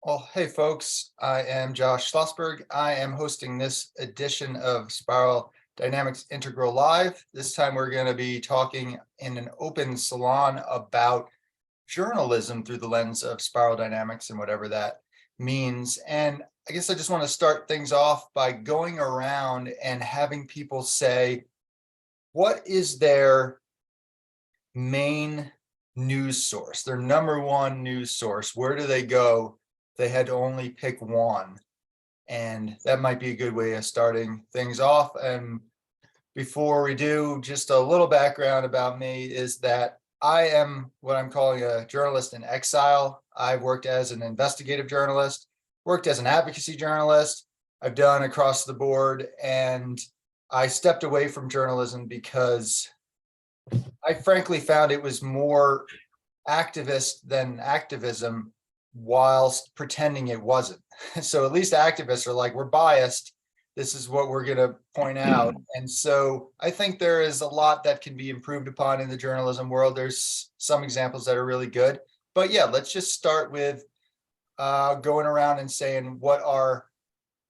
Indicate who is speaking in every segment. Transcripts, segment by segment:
Speaker 1: Well, hey folks, I am Josh Schlossberg. I am hosting this edition of Spiral Dynamics Integral Live. This time we're going to be talking in an open salon about journalism through the lens of spiral dynamics and whatever that means. And I guess I just want to start things off by going around and having people say, what is their main news source, their number one news source? Where do they go? They had to only pick one, and that might be a good way of starting things off. And before we do, just a little background about me is that I am what I'm calling a journalist in exile. I've worked as an investigative journalist, worked as an advocacy journalist. I've done across the board, and I stepped away from journalism because I frankly found it was more activist than activism, whilst pretending it wasn't. So at least activists are like, we're biased. This is what we're going to point out. And so I think there is a lot that can be improved upon in the journalism world. There's some examples that are really good. But yeah, let's just start with going around and saying what our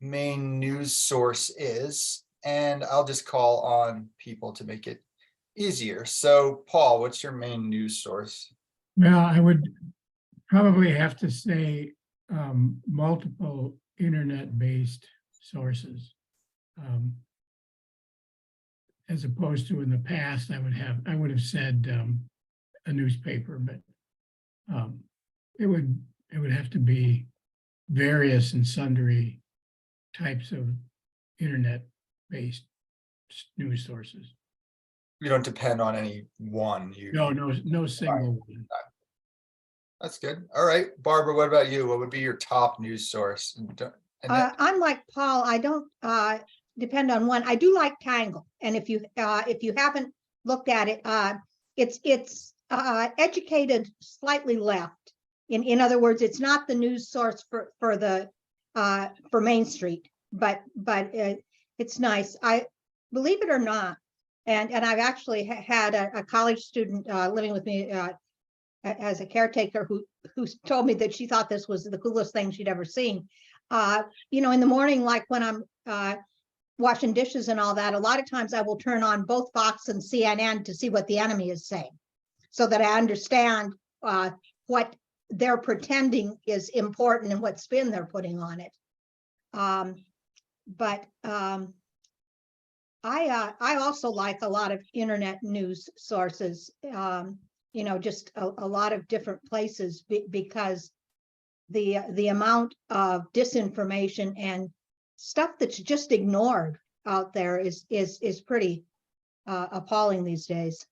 Speaker 1: main news source is. And I'll just call on people to make it easier. So Paul, what's your main news source?
Speaker 2: Well, I would probably have to say multiple internet-based sources, as opposed to in the past. I would have said a newspaper, but it would have to be various and sundry types of internet-based news sources.
Speaker 1: You don't depend on any one.
Speaker 2: No single one.
Speaker 1: That's good. All right, Barbara, what about you? What would be your top news source?
Speaker 3: I'm like Paul. I don't depend on one. I do like Tangle, and if you haven't looked at it, it's educated slightly left. In other words, it's not the news source for Main Street, but it's nice. I believe it or not, and I've actually had a college student living with me as a caretaker who told me that she thought this was the coolest thing she'd ever seen. In the morning, like when I'm washing dishes and all that, a lot of times I will turn on both Fox and CNN to see what the enemy is saying, so that I understand what they're pretending is important and what spin they're putting on it. But I also like a lot of internet news sources. Just a lot of different places, because the amount of disinformation and stuff that's just ignored out there is pretty appalling these days.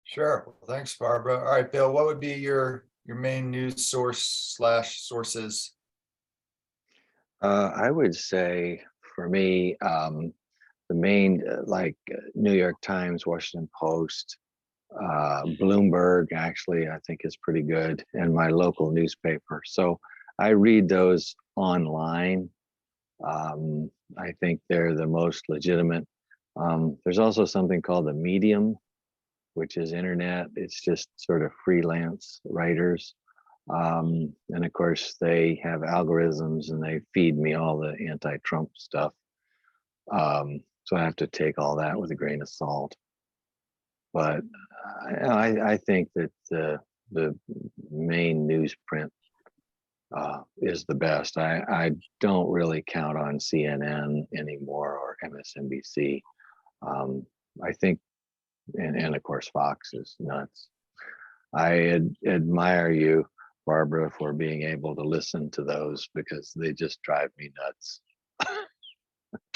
Speaker 1: Sure. Well, thanks, Barbara. All right, Bill, what would be your main news source / sources?
Speaker 4: I would say for me, the main New York Times, Washington Post, Bloomberg actually I think is pretty good, and my local newspaper. So I read those online. I think they're the most legitimate. There's also something called the Medium, which is internet. It's just sort of freelance writers. And of course they have algorithms and they feed me all the anti-Trump stuff. So I have to take all that with a grain of salt. But I think that the main newsprint is the best. I don't really count on CNN anymore or MSNBC. I think, and of course Fox is nuts. I admire you, Barbara, for being able to listen to those, because they just drive me nuts.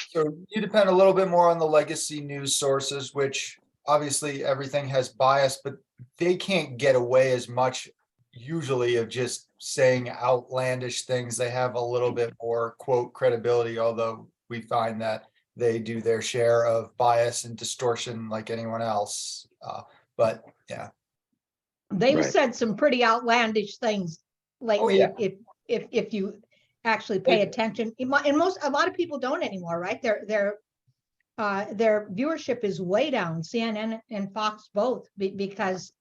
Speaker 1: So you depend a little bit more on the legacy news sources, which obviously everything has bias, but they can't get away as much usually of just saying outlandish things. They have a little bit more, quote, credibility, although we find that they do their share of bias and distortion like anyone else. But yeah.
Speaker 3: They've said some pretty outlandish things lately.
Speaker 1: Oh, yeah.
Speaker 3: If you actually pay attention, a lot of people don't anymore, right? Their viewership is way down, CNN and Fox both, because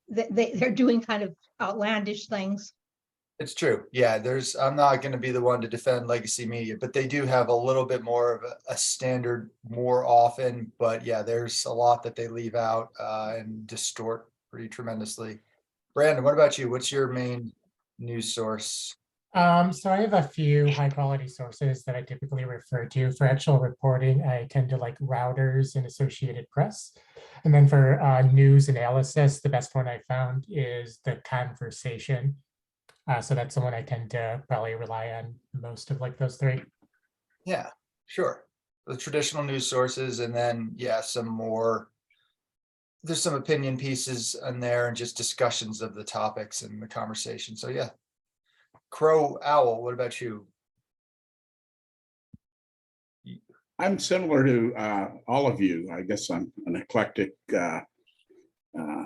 Speaker 3: they're doing kind of outlandish things.
Speaker 1: It's true. Yeah, I'm not going to be the one to defend legacy media, but they do have a little bit more of a standard more often. But yeah, there's a lot that they leave out and distort pretty tremendously. Brandon, what about you? What's your main news source?
Speaker 5: So I have a few high quality sources that I typically refer to for actual reporting. I tend to like Reuters and Associated Press. And then for news analysis, the best one I found is The Conversation. So that's the one I tend to probably rely on most of like those three.
Speaker 1: Yeah, sure. The traditional news sources, and then yeah, there's some opinion pieces in there and just discussions of the topics and the conversation. So yeah. Crow Owl, what about you?
Speaker 6: I'm similar to all of you. I guess I'm an eclectic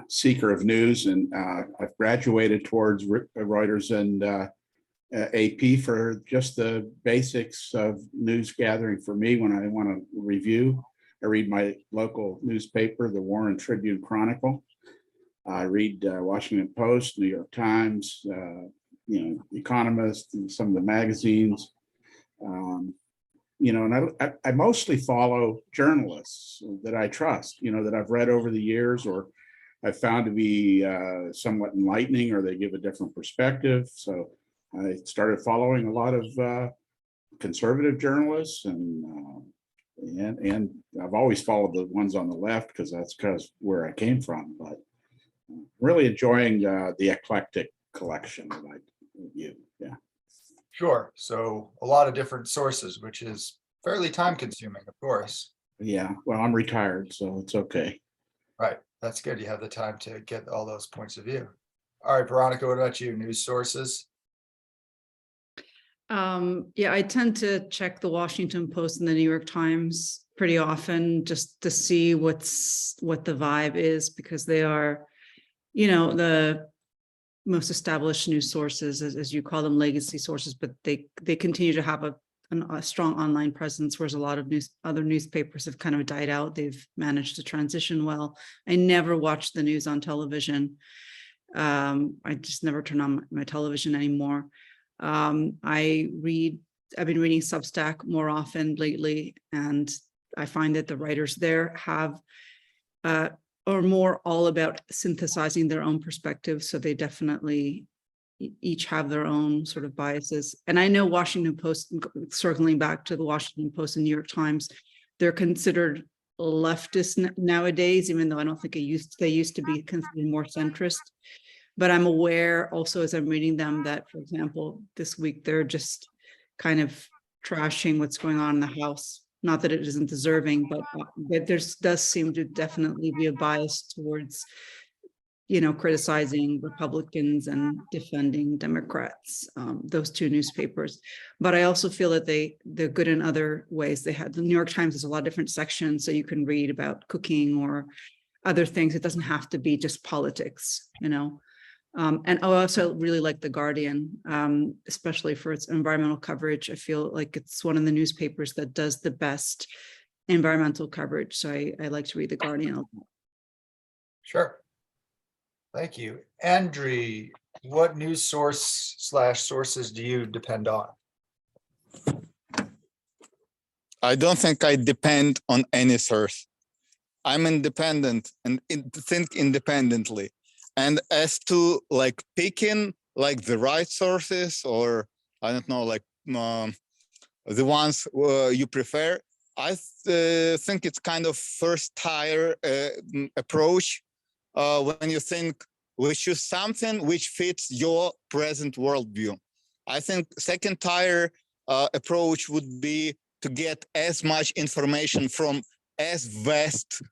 Speaker 6: seeker of news, and I've graduated towards Reuters and AP for just the basics of news gathering for me. When I want to review, I read my local newspaper, the Warren Tribune Chronicle. I read Washington Post, New York Times, Economist, and some of the magazines. And I mostly follow journalists that I trust, that I've read over the years, or I've found to be somewhat enlightening, or they give a different perspective. So I started following a lot of conservative journalists, and I've always followed the ones on the left because that's where I came from. But really enjoying the eclectic collection that I view. Yeah.
Speaker 1: Sure. So a lot of different sources, which is fairly time consuming, of course.
Speaker 6: Yeah. Well, I'm retired, so it's okay.
Speaker 1: Right. That's good. You have the time to get all those points of view. All right, Veronica, what about you? News sources?
Speaker 7: Yeah, I tend to check the Washington Post and the New York Times pretty often just to see what the vibe is, because they are, the most established news sources, as you call them, legacy sources, but they continue to have a strong online presence, whereas a lot of other newspapers have kind of died out. They've managed to transition well. I never watch the news on television. I just never turn on my television anymore. I've been reading Substack more often lately, and I find that the writers there are more all about synthesizing their own perspectives. So they definitely each have their own sort of biases. And I know Washington Post, circling back to the Washington Post and New York Times, they're considered leftist nowadays, even though I don't think they used to be considered more centrist. But I'm aware also, as I'm reading them, that, for example, this week they're just kind of trashing what's going on in the House. Not that it isn't deserving, but there does seem to definitely be a bias towards, criticizing Republicans and defending Democrats, those two newspapers. But I also feel that they're good in other ways. The New York Times has a lot of different sections, so you can read about cooking or other things. It doesn't have to be just politics, And I also really like The Guardian, especially for its environmental coverage. I feel like it's one of the newspapers that does the best environmental coverage. So I like to read The Guardian.
Speaker 1: Sure. Thank you. Andrew, what news sources do you depend on?
Speaker 8: I don't think I depend on any source. I'm independent and think independently. And as to like picking like the right sources, or I don't know, like the ones you prefer, I think it's kind of first tier approach when you think we choose something which fits your present worldview. I think second tier approach would be to get as much information from as vast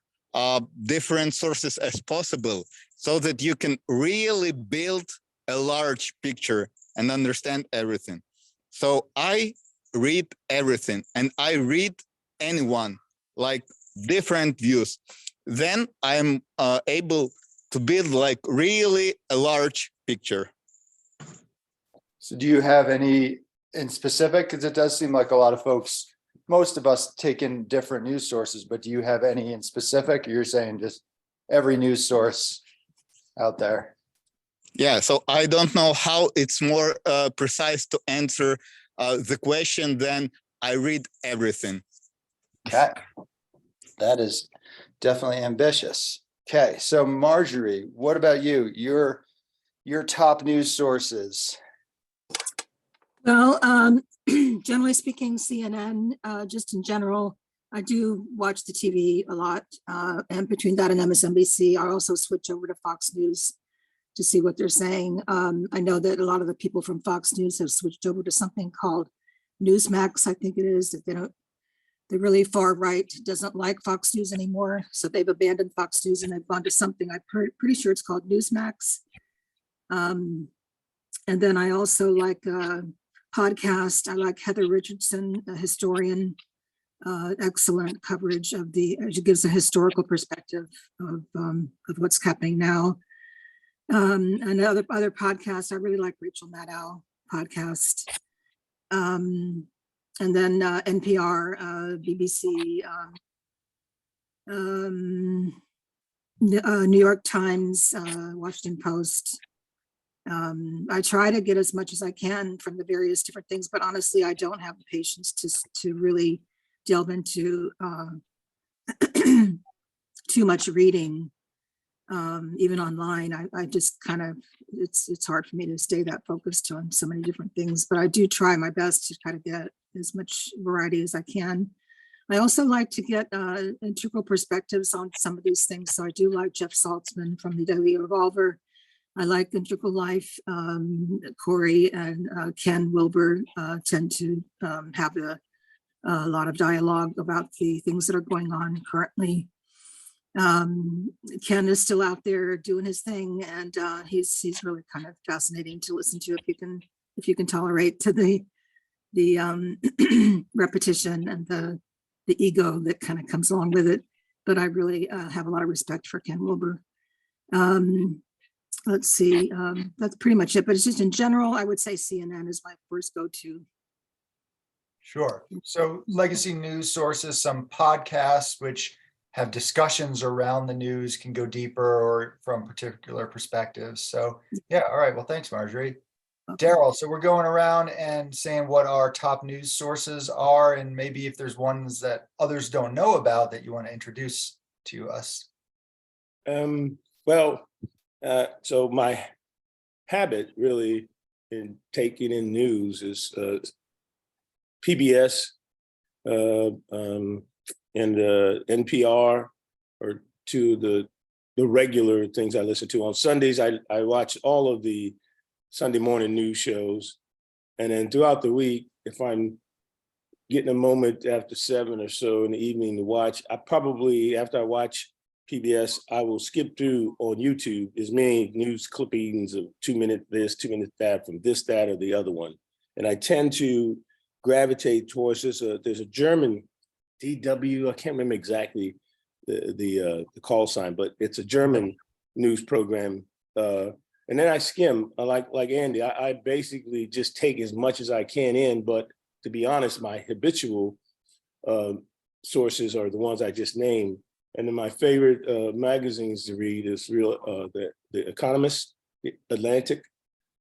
Speaker 8: different sources as possible, so that you can really build a large picture and understand everything. So I read everything, and I read anyone, like different views. Then I'm able to build like really a large picture.
Speaker 1: So do you have any in specific? Because it does seem like a lot of folks, most of us take in different news sources, but do you have any in specific? You're saying just every news source out there?
Speaker 8: Yeah, so I don't know how it's more precise to answer the question than I read everything.
Speaker 1: Okay, that is definitely ambitious. Okay, so Marjorie, what about you? Your top news sources.
Speaker 9: Well, generally speaking, CNN, just in general, I do watch the TV a lot. And between that and MSNBC, I also switch over to Fox News to see what they're saying. I know that a lot of the people from Fox News have switched over to something called Newsmax, I think it is, that the really far right doesn't like Fox News anymore. So they've abandoned Fox News and they've gone to something I'm pretty sure it's called Newsmax. And then I also like podcast. I like Heather Richardson, a historian, excellent coverage of she gives a historical perspective of what's happening now. And other podcasts, I really like Rachel Maddow podcast. And then NPR, BBC, New York Times, Washington Post. I try to get as much as I can from the various different things, but honestly, I don't have the patience to really delve into too much reading, even online. I just kind of, it's hard for me to stay that focused on so many different things, but I do try my best to kind of get as much variety as I can. I also like to get integral perspectives on some of these things. So I do like Jeff Saltzman from the Daily Revolver. I like Integral Life. Corey and Ken Wilber tend to have a lot of dialogue about the things that are going on currently. Ken is still out there doing his thing, and he's really kind of fascinating to listen to if you can tolerate to the repetition and the ego that kind of comes along with it. But I really have a lot of respect for Ken Wilber. Let's see, that's pretty much it. But it's just in general, I would say CNN is my first go-to.
Speaker 1: Sure. So legacy news sources, some podcasts which have discussions around the news, can go deeper or from particular perspectives. So yeah, all right. Well, thanks, Marjorie.
Speaker 9: Okay.
Speaker 1: Daryl, so we're going around and saying what our top news sources are, and maybe if there's ones that others don't know about that you want to introduce to us.
Speaker 10: So my habit really in taking in news is PBS and NPR are two of the regular things I listen to. On Sundays, I watch all of the Sunday morning news shows. And then throughout the week, if I'm getting a moment after 7 or so in the evening to watch, after I watch PBS, I will skip through on YouTube as many news clippings of 2 minute this, 2 minute that, from this, that, or the other one. And I tend to gravitate towards this. There's a German DW, I can't remember exactly the call sign, but it's a German news program. And then I skim, like Andy, I basically just take as much as I can in, but to be honest, my habitual sources are the ones I just named. And then my favorite magazines to read is the Economist, the Atlantic,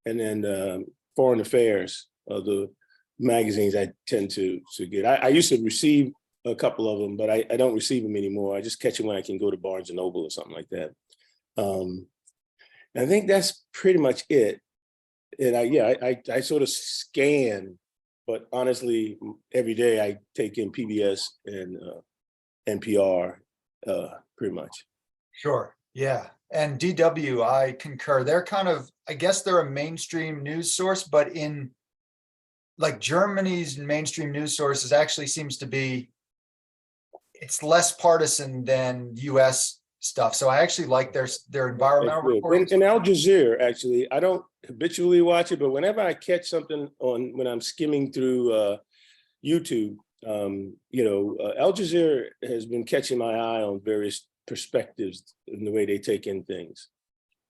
Speaker 10: and then Foreign Affairs are the magazines I tend to get. I used to receive a couple of them, but I don't receive them anymore. I just catch them when I can go to Barnes and Noble or something like that. I think that's pretty much it. And I sort of scan, but honestly, every day I take in PBS and NPR pretty much.
Speaker 1: Sure. Yeah. And DW, I concur. They're kind of, I guess they're a mainstream news source, but in like Germany's mainstream news sources actually seems to be, it's less partisan than US stuff. So I actually like their environmental reporting.
Speaker 10: And Al Jazeera, actually, I don't habitually watch it, but whenever I catch something when I'm skimming through YouTube, Al Jazeera has been catching my eye on various perspectives in the way they take in things.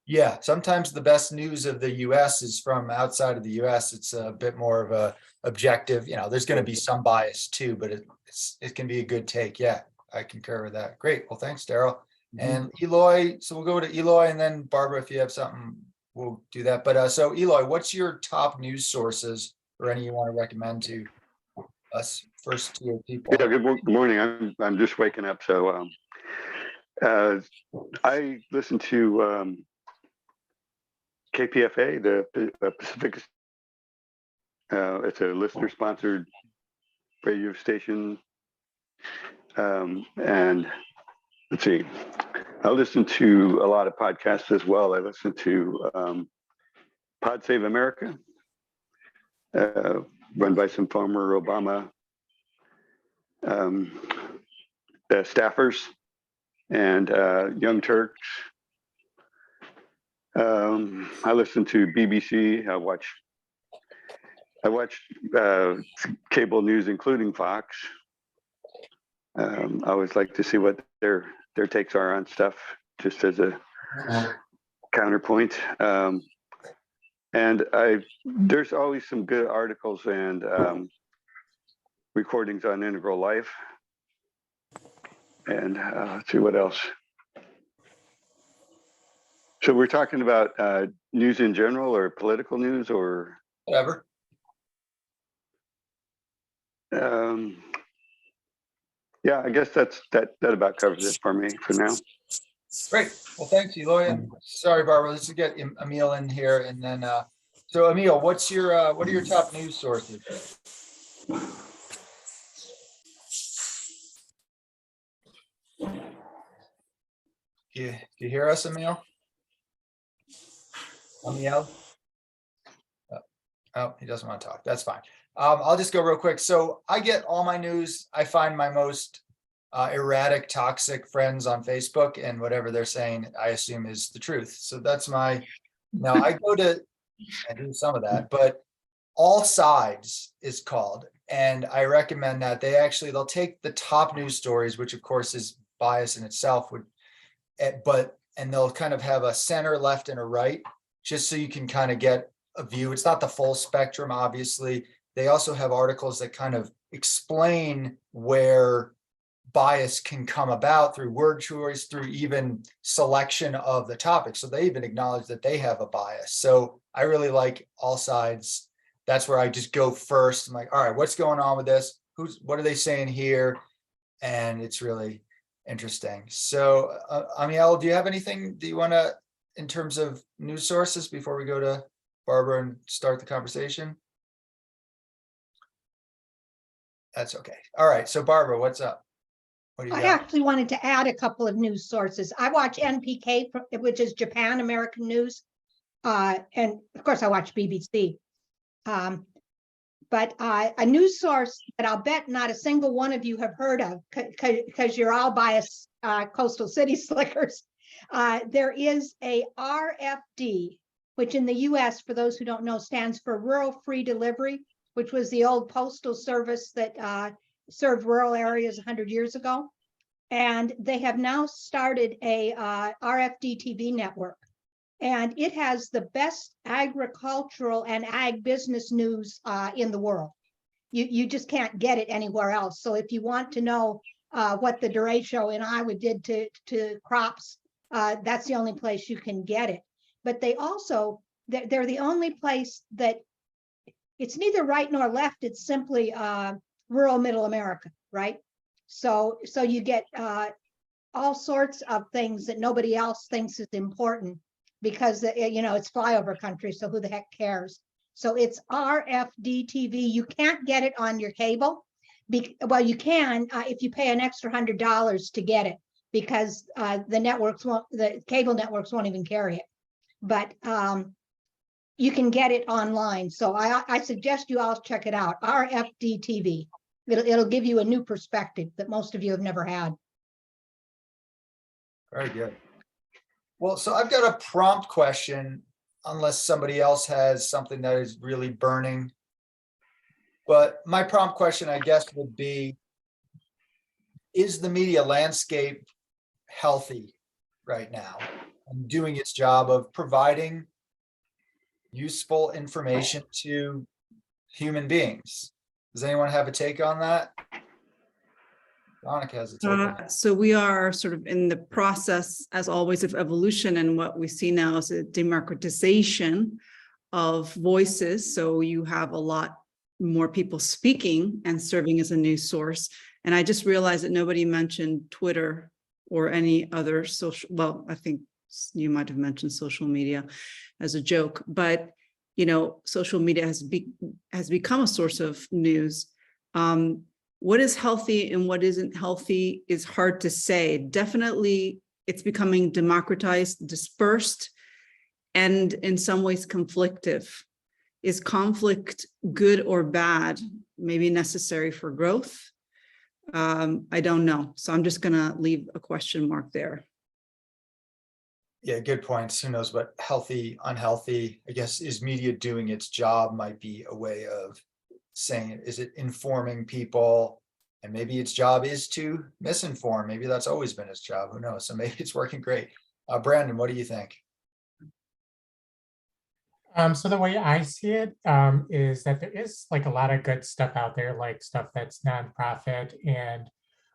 Speaker 1: Yeah, sometimes the best news of the US is from outside of the US. It's a bit more of a objective, there's going to be some bias too, but it can be a good take. Yeah, I concur with that. Great. Well, thanks, Daryl. And Eloy, so we'll go to Eloy and then Barbara, if you have something we'll do that. But so Eloy, what's your top news sources or any you want to recommend to us first tier people?
Speaker 11: Yeah, good morning. I'm just waking up, so I listen to KPFA, the Pacific. It's a listener-sponsored radio station, and let's see. I listen to a lot of podcasts as well. I listen to Pod Save America, run by some former Obama staffers and Young Turks. I listen to BBC. I watch cable news, including Fox. I always like to see what their takes are on stuff, just as a counterpoint. And there's always some good articles and recordings on Integral Life. And let's see what else. So we're talking about news in general, or political news, or
Speaker 1: Whatever.
Speaker 11: Yeah, I guess that about covers it for me for now.
Speaker 1: Great. Well, thanks, Eloy. And sorry, Barbara. Let's get Emil in here, and then so Emil, what are your top news sources? Do you hear us, Emil? Emil? Oh, he doesn't want to talk. That's fine. I'll just go real quick. So I get all my news. I find my most erratic, toxic friends on Facebook, and whatever they're saying, I assume is the truth. So that's I do some of that, but All Sides is called. And I recommend that they'll take the top news stories, which of course is bias in itself, and they'll kind of have a center, left, and a right, just so you can kind of get a view. It's not the full spectrum, obviously. They also have articles that kind of explain where bias can come about through word choice, through even selection of the topic. So they even acknowledge that they have a bias. So I really like All Sides. That's where I just go first. I'm like, all right, what's going on with this? What are they saying here? And it's really interesting. So Amiel, do you have anything do you want to, in terms of news sources, before we go to Barbara and start the conversation? That's okay. All right. So Barbara, what's up? What do you
Speaker 3: I
Speaker 1: got?
Speaker 3: actually wanted to add a couple of news sources. I watch NPK, which is Japan American News. And of course I watch BBC. But a news source that I'll bet not a single one of you have heard of, because you're all biased coastal city slickers. There is a RFD, which in the US, for those who don't know, stands for Rural Free Delivery, which was the old postal service that served rural areas 100 years ago. And they have now started a RFD TV network. And it has the best agricultural and ag business news in the world. You just can't get it anywhere else. So if you want to know what the derecho in Iowa did to crops, that's the only place you can get it. But they also, they're the only place that it's neither right nor left. It's simply rural middle America, right? So you get all sorts of things that nobody else thinks is important, because it's flyover country, so who the heck cares? So it's RFD TV. You can't get it on your cable. Well, you can if you pay an extra $100 to get it, because the cable networks won't even carry it. But you can get it online. So I suggest you all check it out. RFD TV. It'll give you a new perspective that most of you have never had.
Speaker 1: Very good. Well, so I've got a prompt question, unless somebody else has something that is really burning. But my prompt question, I guess, would be, is the media landscape healthy right now and doing its job of providing useful information to human beings? Does anyone have a take on that? Veronica has a take on it.
Speaker 7: So we are sort of in the process, as always, of evolution, and what we see now is a democratization of voices. So you have a lot more people speaking and serving as a news source. And I just realized that nobody mentioned Twitter or any other social, well, I think you might have mentioned social media as a joke, but you know, social media has become a source of news. What is healthy and what isn't healthy is hard to say. Definitely, it's becoming democratized, dispersed, and in some ways conflictive. Is conflict good or bad? Maybe necessary for growth? I don't know. So I'm just gonna leave a question mark there.
Speaker 1: Yeah, good points. Who knows what healthy, unhealthy, I guess, is media doing its job might be a way of saying it. Is it informing people? And maybe its job is to misinform. Maybe that's always been its job. Who knows? So maybe it's working great. Brandon, what do you think?
Speaker 5: So the way I see it is that there is like a lot of good stuff out there, like stuff that's nonprofit, and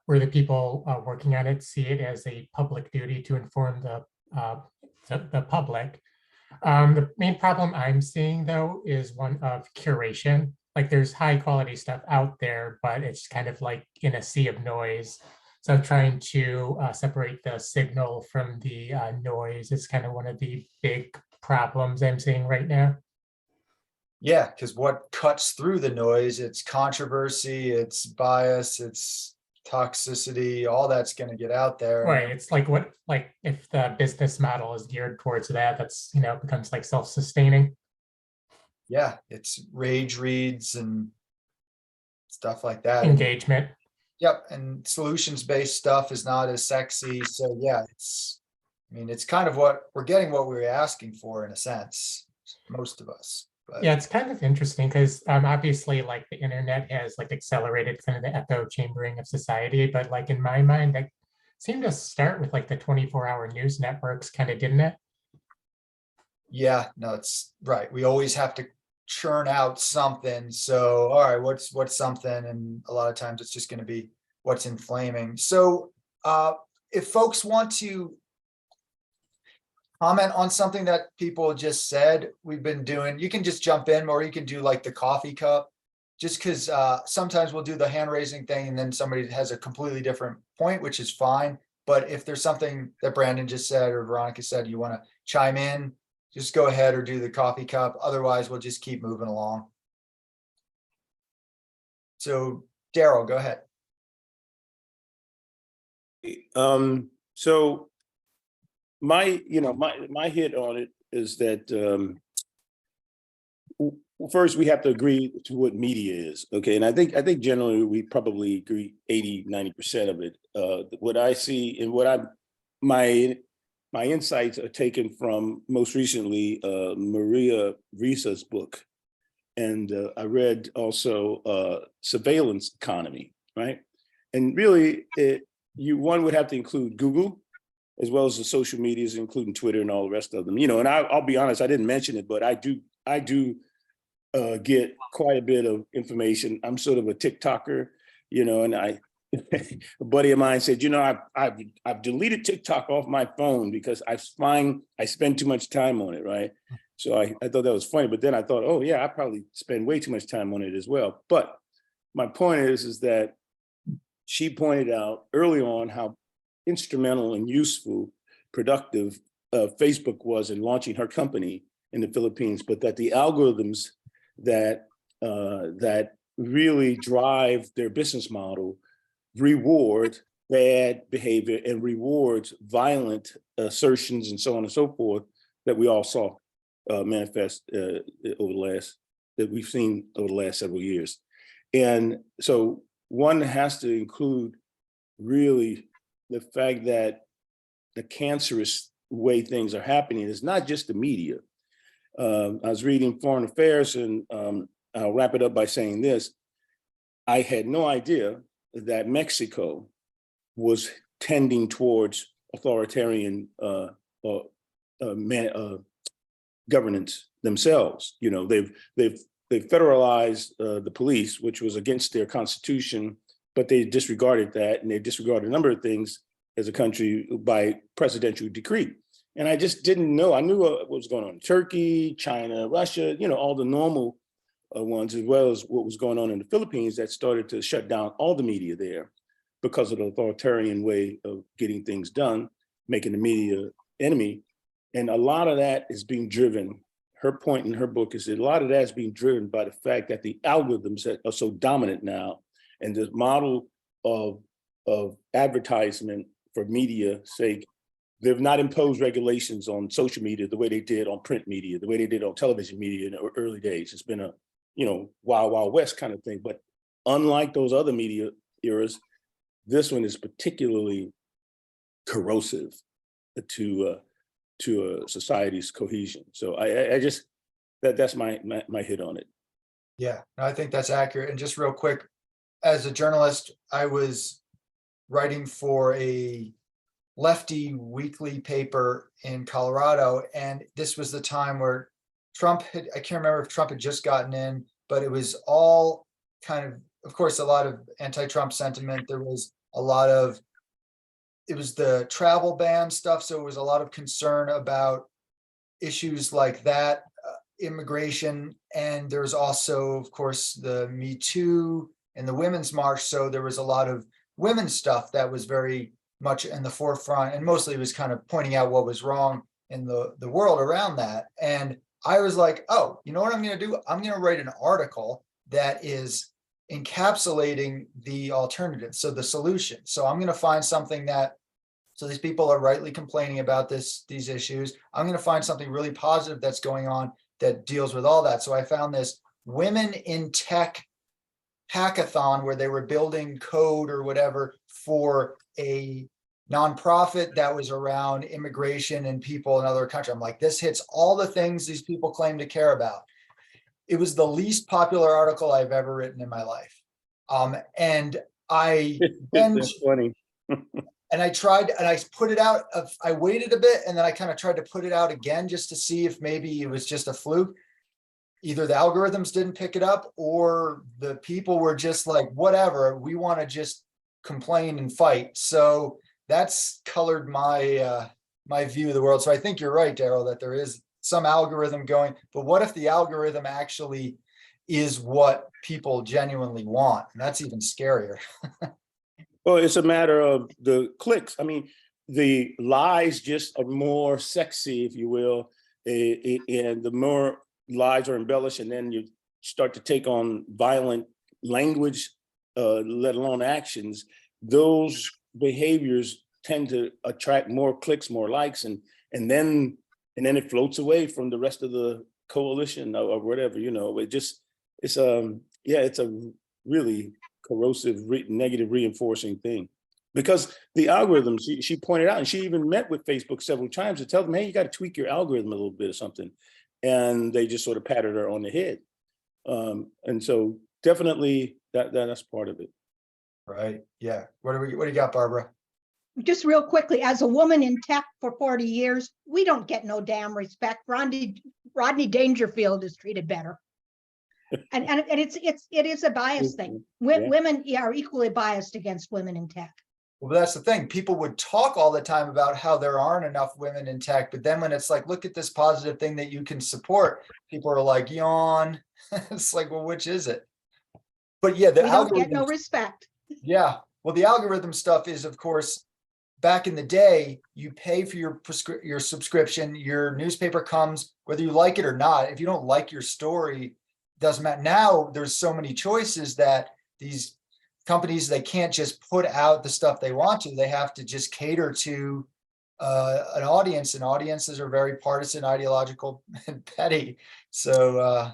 Speaker 5: where the people working on it see it as a public duty to inform the public. The main problem I'm seeing, though, is one of curation. Like there's high quality stuff out there, but it's kind of like in a sea of noise. So trying to separate the signal from the noise is kind of one of the big problems I'm seeing right now.
Speaker 1: Yeah, because what cuts through the noise, it's controversy, it's bias, it's toxicity, all that's going to get out there.
Speaker 5: Right. It's like if the business model is geared towards that, that's, you know, becomes like self-sustaining.
Speaker 1: Yeah, it's rage reads and stuff like that.
Speaker 5: Engagement.
Speaker 1: Yep, and solutions-based stuff is not as sexy. So yeah, I mean, it's kind of what we're getting, what we were asking for in a sense, most of us. But
Speaker 5: Yeah, it's kind of interesting because obviously like the internet has like accelerated kind of the echo chambering of society, but like in my mind, that seemed to start with like the 24-hour news networks, kind of, didn't it?
Speaker 1: yeah, no, it's right. We always have to churn out something. So, all right, what's something? And a lot of times it's just going to be what's inflaming. So if folks want to comment on something that people just said, we've been doing, you can just jump in, or you can do like the coffee cup, just because sometimes we'll do the hand raising thing and then somebody has a completely different point, which is fine. But if there's something that Brandon just said or Veronica said, you want to chime in, just go ahead or do the coffee cup. Otherwise, we'll just keep moving along. So Daryl, go ahead.
Speaker 10: So my hit on it is that first we have to agree to what media is. Okay. And I think generally we probably agree 80-90% of it. What I see and my insights are taken from most recently Maria Risa's book. And I read also Surveillance Economy, right? And really one would have to include Google as well as the social medias, including Twitter and all the rest of them. You know, and I'll be honest, I didn't mention it, but I do get quite a bit of information. I'm sort of a TikToker, you know, and a buddy of mine said, you know, I've deleted TikTok off my phone because I find I spend too much time on it, right? So I thought that was funny, but then I thought, oh yeah, I probably spend way too much time on it as well. But my point is that she pointed out early on how instrumental and useful, productive Facebook was in launching her company in the Philippines, but that the algorithms that really drive their business model reward bad behavior and rewards violent assertions and so on and so forth that we all saw manifest that we've seen over the last several years. And so one has to include really the fact that the cancerous way things are happening is not just the media. I was reading Foreign Affairs, and I'll wrap it up by saying this. I had no idea that Mexico was tending towards authoritarian governance themselves. You know, they've federalized the police, which was against their constitution but they disregarded that, and they disregarded a number of things as a country by presidential decree. And I just didn't know. I knew what was going on in Turkey, China, Russia, all the normal ones, as well as what was going on in the Philippines that started to shut down all the media there because of the authoritarian way of getting things done, making the media enemy. And a lot of that is being driven. Her point in her book is that a lot of that is being driven by the fact that the algorithms that are so dominant now, and this model of advertisement for media sake, they've not imposed regulations on social media the way they did on print media, the way they did on television media in the early days. It's been a, wild, wild west kind of thing. But unlike those other media eras, this one is particularly corrosive to a society's cohesion. So I just, that's my hit on it.
Speaker 1: Yeah, no, I think that's accurate. And just real quick, as a journalist, I was writing for a lefty weekly paper in Colorado. And this was the time where Trump had, I can't remember if Trump had just gotten in, but it was all kind of course, a lot of anti-Trump sentiment. There was a lot of, it was the travel ban stuff. So it was a lot of concern about issues like that, immigration. And there's also, of course, the Me Too and the Women's March. So there was a lot of women's stuff that was very much in the forefront, and mostly it was kind of pointing out what was wrong in the world around that. And I was like, oh, you know what I'm going to do? I'm going to write an article that is encapsulating the alternative, so the solution. So I'm going to find something that, so these people are rightly complaining about these issues. I'm going to find something really positive that's going on that deals with all that. So I found this Women in Tech hackathon where they were building code or whatever for a nonprofit that was around immigration and people in other countries. I'm like, this hits all the things these people claim to care about. It was the least popular article I've ever written in my life. And I then,
Speaker 10: That's funny.
Speaker 1: and I tried, and I put it out, I waited a bit, and then I kind of tried to put it out again just to see if maybe it was just a fluke. Either the algorithms didn't pick it up, or the people were just like, whatever, we want to just complain and fight. So that's colored my my view of the world. So I think you're right, Daryl, that there is some algorithm going, but what if the algorithm actually is what people genuinely want? And that's even scarier.
Speaker 10: Well, it's a matter of the clicks. I mean, the lies just are more sexy, if you will, and the more lies are embellished, and then you start to take on violent language, let alone actions. Those behaviors tend to attract more clicks, more likes, and then it floats away from the rest of the coalition or whatever. It's a really corrosive, negative reinforcing thing. Because the algorithm, she pointed out, and she even met with Facebook several times to tell them, hey, you got to tweak your algorithm a little bit or something. And they just sort of patted her on the head. And so definitely that's part of it.
Speaker 1: Right. Yeah. What do you got, Barbara?
Speaker 3: Just real quickly, as a woman in tech for 40 years, we don't get no damn respect. Rodney Dangerfield is treated better. And it is a bias thing. Women are equally biased against women in tech.
Speaker 1: Well, that's the thing. People would talk all the time about how there aren't enough women in tech, but then when it's like, look at this positive thing that you can support, people are like, yawn. It's like, well, which is it? But yeah, the
Speaker 3: We don't get no respect.
Speaker 1: Yeah. Well, the algorithm stuff is, of course, back in the day, you pay for your subscription, your newspaper comes, whether you like it or not. If you don't like your story, doesn't matter. Now there's so many choices that these companies, they can't just put out the stuff they want to. They have to just cater to an audience, and audiences are very partisan, ideological, and petty. So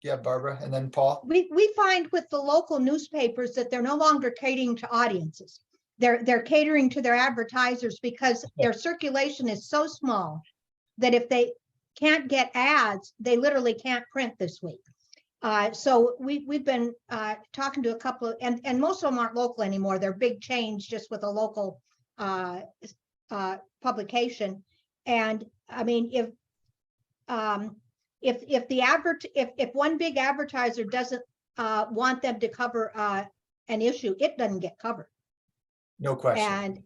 Speaker 1: yeah, Barbara, and then Paul.
Speaker 3: We find with the local newspapers that they're no longer catering to audiences. They're catering to their advertisers because their circulation is so small that if they can't get ads, they literally can't print this week. So we've been talking to a couple of, and most of them aren't local anymore. They're big chains just with a local publication. And I mean, if one big advertiser doesn't want them to cover an issue, it doesn't get covered.
Speaker 1: No question.
Speaker 3: And,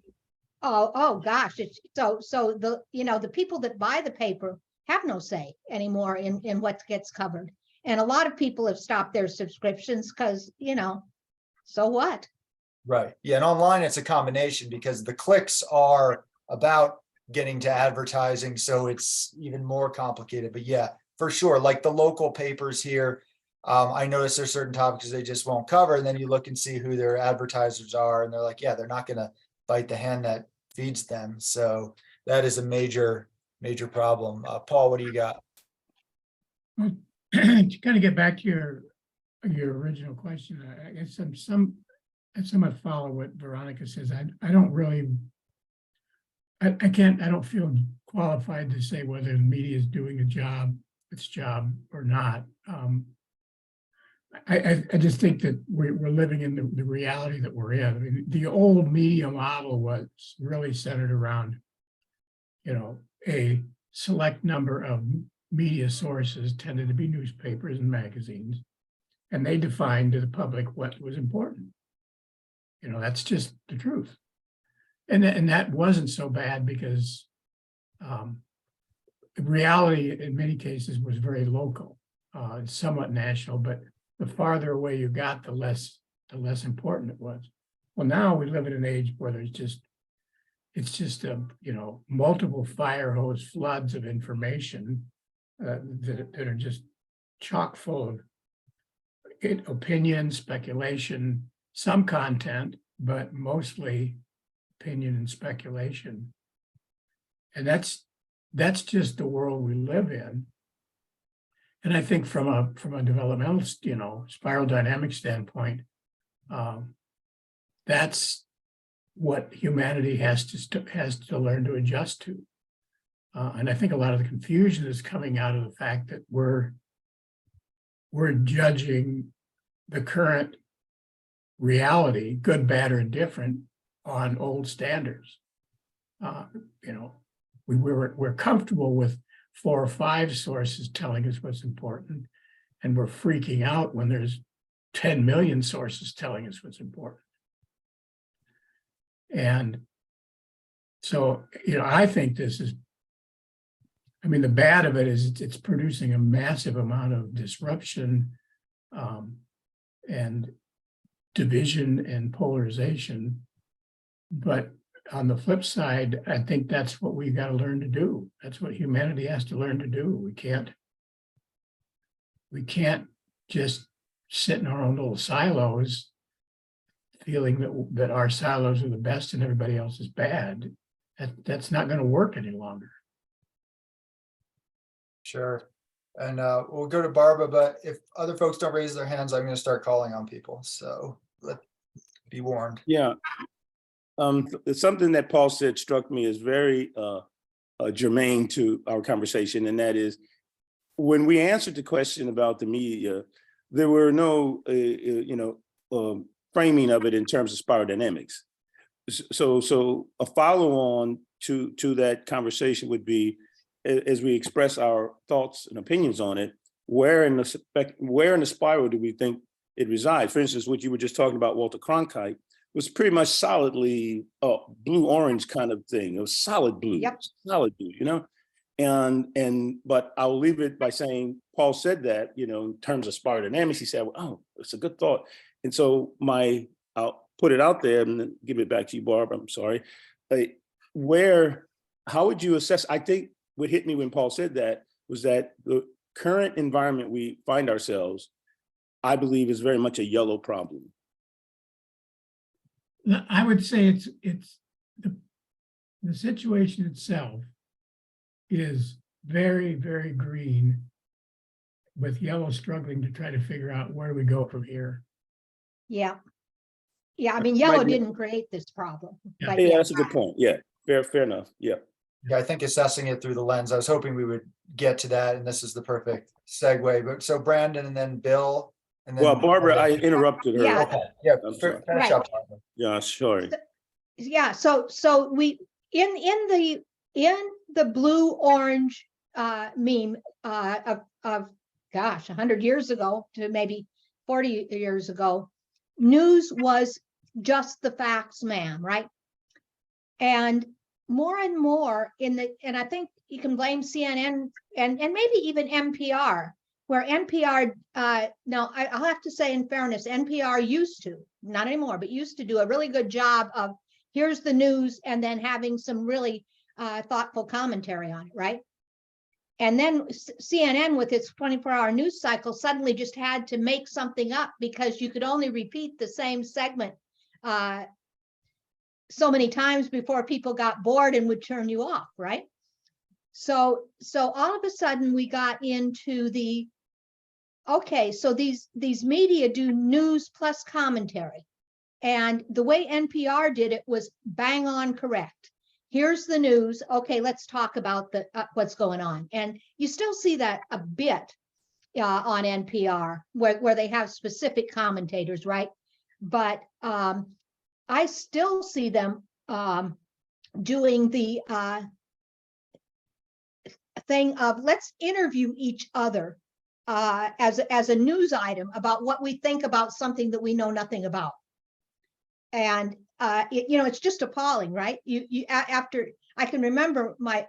Speaker 3: oh gosh, it's so the, the people that buy the paper have no say anymore in what gets covered. And a lot of people have stopped their subscriptions because, so what?
Speaker 1: Right. Yeah. And online, it's a combination because the clicks are about getting to advertising. So it's even more complicated. But yeah, for sure. Like the local papers here, I notice there's certain topics they just won't cover. And then you look and see who their advertisers are. And they're like, yeah, they're not going to bite the hand that feeds them. So that is a major problem. Paul, what do you got?
Speaker 2: Well, to kind of get back to your original question, I guess I somewhat follow what Veronica says. I don't really, I don't feel qualified to say whether the media is doing its job or not. I just think that we're living in the reality that we're in. I mean, the old media model was really centered around, a select number of media sources, tended to be newspapers and magazines, and they defined to the public what was important. That's just the truth. And that wasn't so bad because reality in many cases was very local, and somewhat national, but the farther away you got, the less important it was. Well, now we live in an age where it's just multiple fire hose floods of information that are just chock full of opinion, speculation, some content, but mostly opinion and speculation. And that's just the world we live in. And I think from a developmental, spiral dynamic standpoint, that's what humanity has to learn to adjust to. And I think a lot of the confusion is coming out of the fact that we're judging the current reality, good, bad, or indifferent, on old standards. We're comfortable with 4 or 5 sources telling us what's important, and we're freaking out when there's 10 million sources telling us what's important. And so, I think the bad of it is it's producing a massive amount of disruption and division and polarization. But on the flip side, I think that's what we've got to learn to do. That's what humanity has to learn to do. We can't just sit in our own little silos feeling that our silos are the best and everybody else is bad. That's not going to work any longer.
Speaker 1: Sure. And we'll go to Barbara, but if other folks don't raise their hands, I'm going to start calling on people. So let's be warned.
Speaker 10: Yeah. Something that Paul said struck me as very germane to our conversation, and that is when we answered the question about the media, there were no, framing of it in terms of spiral dynamics. So a follow-on to that conversation would be, as we express our thoughts and opinions on it, where in the spiral do we think it resides? For instance, what you were just talking about, Walter Cronkite, was pretty much solidly blue-orange kind of thing. It was solid blue,
Speaker 3: Yep.
Speaker 10: solid blue, but I'll leave it by saying Paul said that, in terms of spiral dynamics, he said, oh, it's a good thought. And so I'll put it out there and then give it back to you, Barb. I'm sorry. How would you assess? I think what hit me when Paul said that was that the current environment we find ourselves, I believe, is very much a yellow problem.
Speaker 2: I would say it's the situation itself is very, very green, with yellow struggling to try to figure out where we go from here.
Speaker 3: Yeah. I mean, yellow
Speaker 10: Right.
Speaker 3: didn't create this problem.
Speaker 2: Yeah.
Speaker 3: But
Speaker 10: Yeah, that's a good point. Yeah, fair enough. Yeah.
Speaker 1: Yeah, I think assessing it through the lens, I was hoping we would get to that, and this is the perfect segue. But so Brandon and then Bill, and then
Speaker 10: Well, Barbara, I interrupted her.
Speaker 3: Yeah.
Speaker 1: Okay, yeah,
Speaker 10: I'm sorry.
Speaker 1: finish
Speaker 3: Right.
Speaker 1: up. Barbara.
Speaker 10: Yeah, sorry.
Speaker 3: Yeah, so we in the blue-orange meme of gosh, 100 years ago to maybe 40 years ago, news was just the facts, ma'am, right? And more and I think you can blame CNN and maybe even NPR, where NPR, now I'll have to say in fairness, NPR used to, not anymore, but used to do a really good job of here's the news and then having some really thoughtful commentary on it, right? And then CNN with its 24-hour news cycle suddenly just had to make something up because you could only repeat the same segment so many times before people got bored and would turn you off, right? So all of a sudden we got into the, okay, so these media do news plus commentary. And the way NPR did it was bang on correct. Here's the news. Okay, let's talk about the what's going on. And you still see that a bit on NPR where they have specific commentators, right? But I still see them doing the thing of let's interview each other as a news item about what we think about something that we know nothing about. And it's just appalling, right? After I can remember my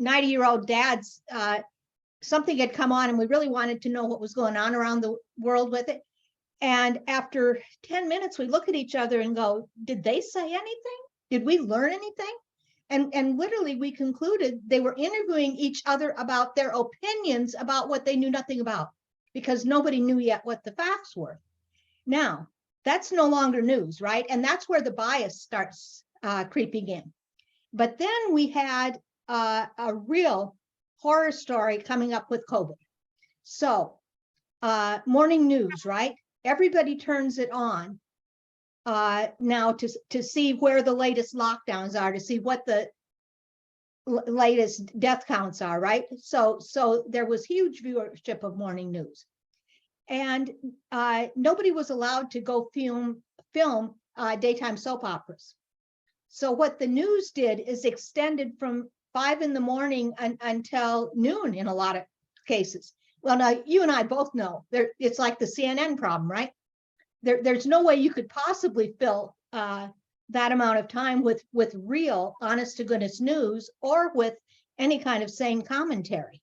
Speaker 3: 90-year-old dad's something had come on and we really wanted to know what was going on around the world with it. And after 10 minutes, we look at each other and go, did they say anything? Did we learn anything? And literally we concluded they were interviewing each other about their opinions about what they knew nothing about, because nobody knew yet what the facts were. Now, that's no longer news, right? And that's where the bias starts creeping in. But then we had a real horror story coming up with COVID. So morning news, right? Everybody turns it on now to see where the latest lockdowns are, to see what the latest death counts are, right? So there was huge viewership of morning news. And nobody was allowed to go film daytime soap operas. So what the news did is extended from 5 in the morning until noon in a lot of cases. Well, now you and I both know it's like the CNN problem, right? There's no way you could possibly fill that amount of time with real, honest to goodness news or with any kind of sane commentary.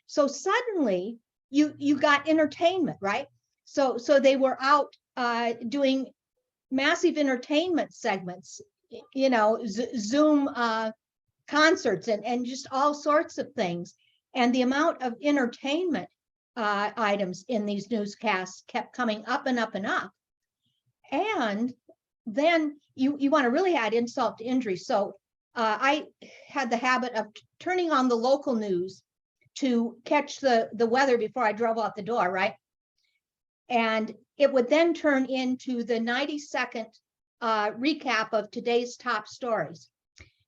Speaker 3: So suddenly you got entertainment, right? So they were out doing massive entertainment segments, Zoom concerts and just all sorts of things. And the amount of entertainment items in these newscasts kept coming up and up and up. And then you want to really add insult to injury. So I had the habit of turning on the local news to catch the weather before I drove out the door, right? And it would then turn into the 90-second recap of today's top stories.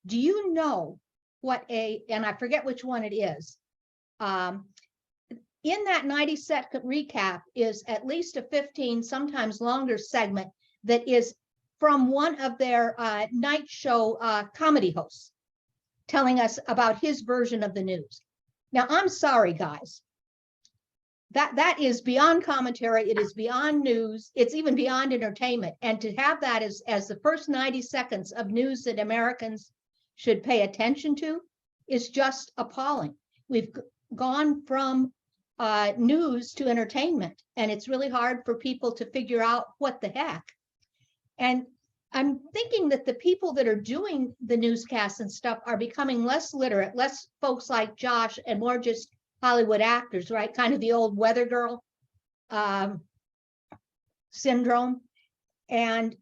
Speaker 3: Do you know and I forget which one it is. In that 90-second recap is at least a 15, sometimes longer segment that is from one of their night show comedy hosts telling us about his version of the news. Now, I'm sorry, guys. That is beyond commentary. It is beyond news. It's even beyond entertainment. And to have that as the first 90 seconds of news that Americans should pay attention to is just appalling. We've gone from news to entertainment, and it's really hard for people to figure out what the heck. And I'm thinking that the people that are doing the newscasts and stuff are becoming less literate, less folks like Josh and more just Hollywood actors, right? Kind of the old weather girl syndrome. And,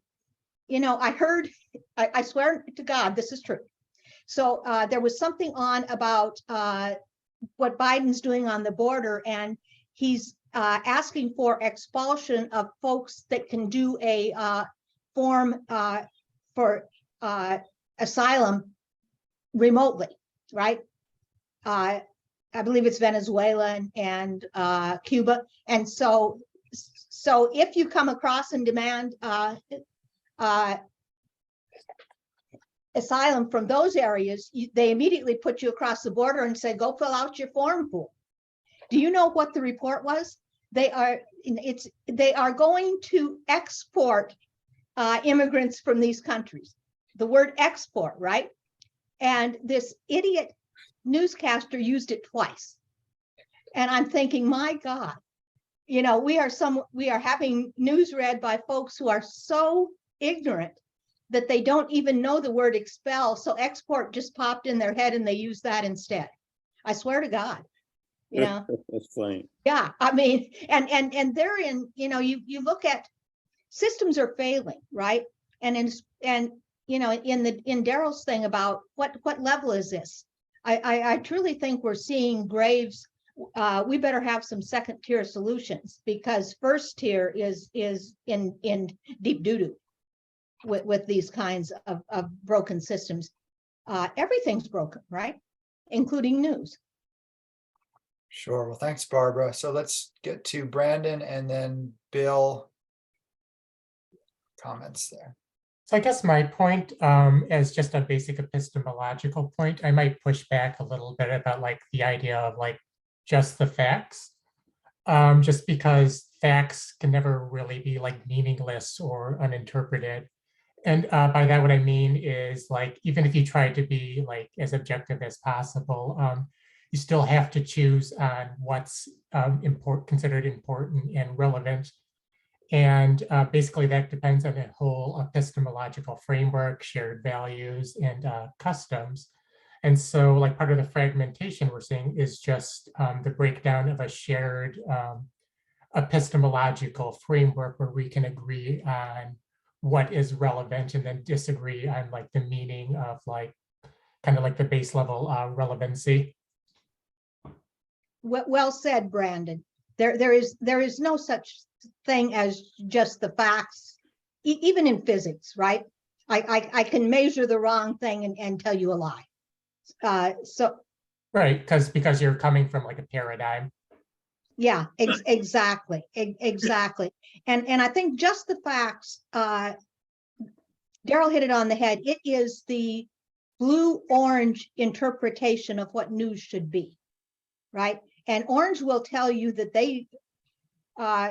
Speaker 3: I heard, I swear to God, this is true. So there was something on about what Biden's doing on the border, and he's asking for expulsion of folks that can do a form for asylum remotely, right? I believe it's Venezuela and Cuba. And so if you come across and demand asylum from those areas, they immediately put you across the border and say, go fill out your form pool. Do you know what the report was? they are going to export immigrants from these countries. The word export, right? And this idiot newscaster used it twice. And I'm thinking, my God, you know, we are having news read by folks who are so ignorant that they don't even know the word expel. So export just popped in their head and they use that instead. I swear to God, you know.
Speaker 10: That's funny.
Speaker 3: Yeah, I mean, and they're in, you know, you look at systems are failing, right? And you know, in Daryl's thing about what level is this? I truly think we're seeing graves. We better have some second tier solutions, because first tier is in deep doo-doo with these kinds of broken systems. Everything's broken, right? Including news.
Speaker 1: Sure. Well, thanks, Barbara. So let's get to Brandon and then Bill. Comments there.
Speaker 5: So I guess my point, as just a basic epistemological point, I might push back a little bit about like the idea of like just the facts, just because facts can never really be like meaningless or uninterpreted. And by that, what I mean is like, even if you try to be like as objective as possible, you still have to choose on what's considered important and relevant. And basically that depends on a whole epistemological framework, shared values, and customs. And so like part of the fragmentation we're seeing is just the breakdown of a shared epistemological framework where we can agree on what is relevant and then disagree on like the meaning of like kind of like the base level relevancy.
Speaker 3: Well said, Brandon. There is no such thing as just the facts, even in physics, right? I can measure the wrong thing and tell you a lie. So
Speaker 5: right, because you're coming from like a paradigm.
Speaker 3: Yeah, exactly. And I think just the facts, Daryl hit it on the head. It is the blue-orange interpretation of what news should be, right? And orange will tell you that they,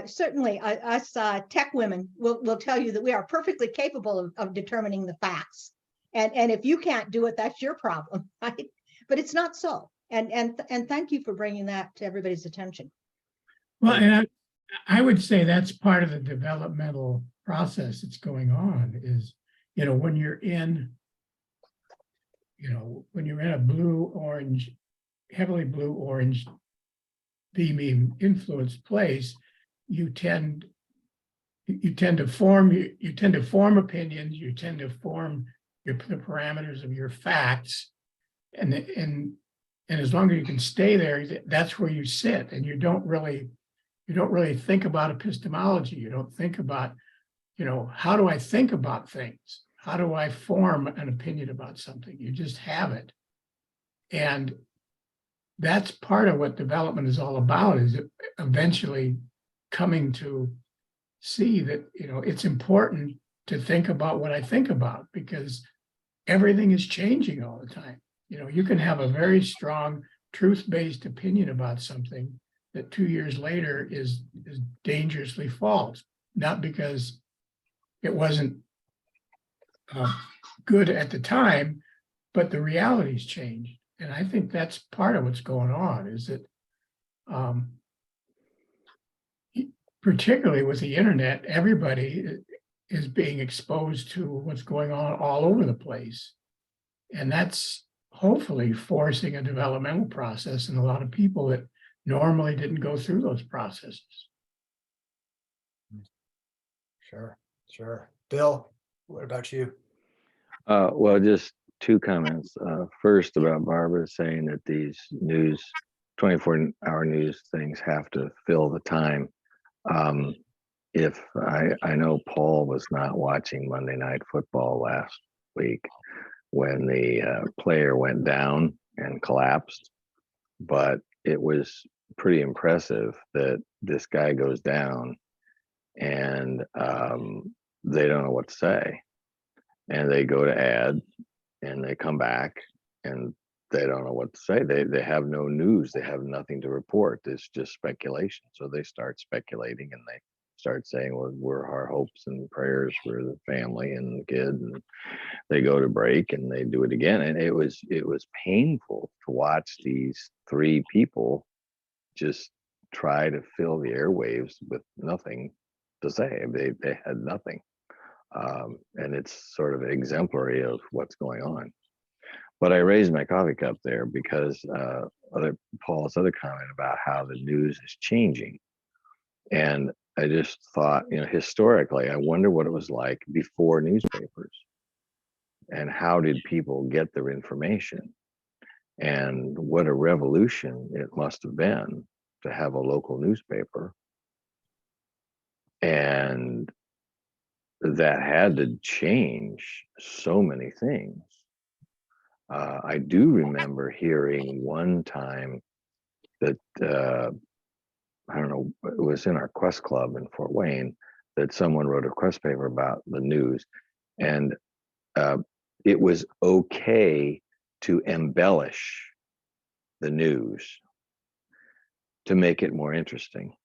Speaker 3: certainly us tech women will tell you that we are perfectly capable of determining the facts. And if you can't do it, that's your problem, right? But it's not so. And thank you for bringing that to everybody's attention.
Speaker 2: Well, and I would say that's part of the developmental process that's going on is, you know, when you're in a blue-orange, heavily blue-orange beaming influenced place, you tend to form opinions, you tend to form the parameters of your facts, and as long as you can stay there, that's where you sit, and you don't really think about epistemology. You don't think about, you know, how do I think about things? How do I form an opinion about something? You just have it. And that's part of what development is all about, is eventually coming to see that, you know, it's important to think about what I think about, because everything is changing all the time. You know, you can have a very strong truth-based opinion about something that 2 years later is dangerously false, not because it wasn't good at the time, but the reality's changed. And I think that's part of what's going on, is that particularly with the internet, everybody is being exposed to what's going on all over the place. And that's hopefully forcing a developmental process in a lot of people that normally didn't go through those processes.
Speaker 1: Sure. Bill, what about you?
Speaker 4: Well, just two comments. First, about Barbara saying that these 24-hour news things have to fill the time. If I know Paul was not watching Monday Night Football last week when the player went down and collapsed, but it was pretty impressive that this guy goes down and they don't know what to say, and they go to ad and they come back and they don't know what to say. They have no news. They have nothing to report. It's just speculation. So they start speculating and they start saying, well, we're our hopes and prayers for the family and the kid. And they go to break and they do it again. And it was painful to watch these three people just try to fill the airwaves with nothing to say. They had nothing. And it's sort of exemplary of what's going on. But I raised my coffee cup there because Paul's other comment about how the news is changing. And I just thought, historically, I wonder what it was like before newspapers and how did people get their information and what a revolution it must have been to have a local newspaper. And that had to change so many things. I do remember hearing one time that, I don't know, it was in our Quest Club in Fort Wayne, that someone wrote a Quest paper about the news. And it was okay to embellish the news to make it more interesting.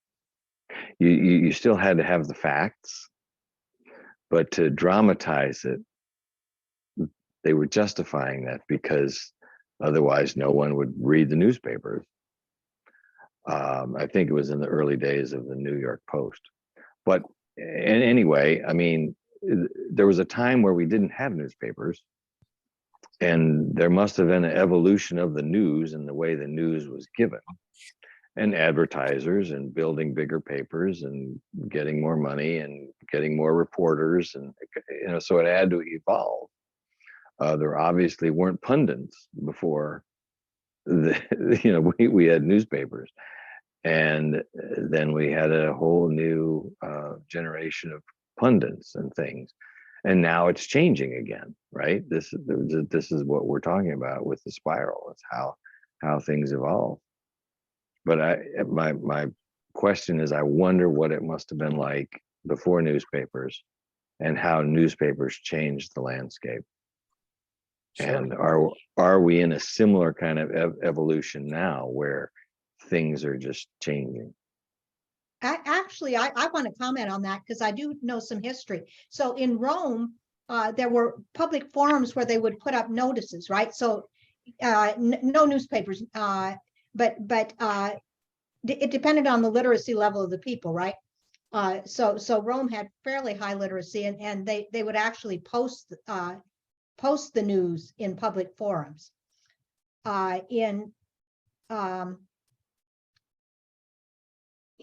Speaker 4: You still had to have the facts, but to dramatize it, they were justifying that because otherwise no one would read the newspapers. I think it was in the early days of the New York Post. But anyway, I mean, there was a time where we didn't have newspapers, and there must have been an evolution of the news and the way the news was given, and advertisers and building bigger papers and getting more money and getting more reporters. And, so it had to evolve. There obviously weren't pundits before we had newspapers. And then we had a whole new generation of pundits and things. And now it's changing again, right? This is what we're talking about with the spiral. It's how things evolve. But my question is, I wonder what it must have been like before newspapers and how newspapers changed the landscape. Sure. And are we in a similar kind of evolution now where things are just changing?
Speaker 3: Actually, I want to comment on that because I do know some history. So in Rome, there were public forums where they would put up notices, right? So no newspapers, but it depended on the literacy level of the people, right? So Rome had fairly high literacy, and they would actually post the news in public forums.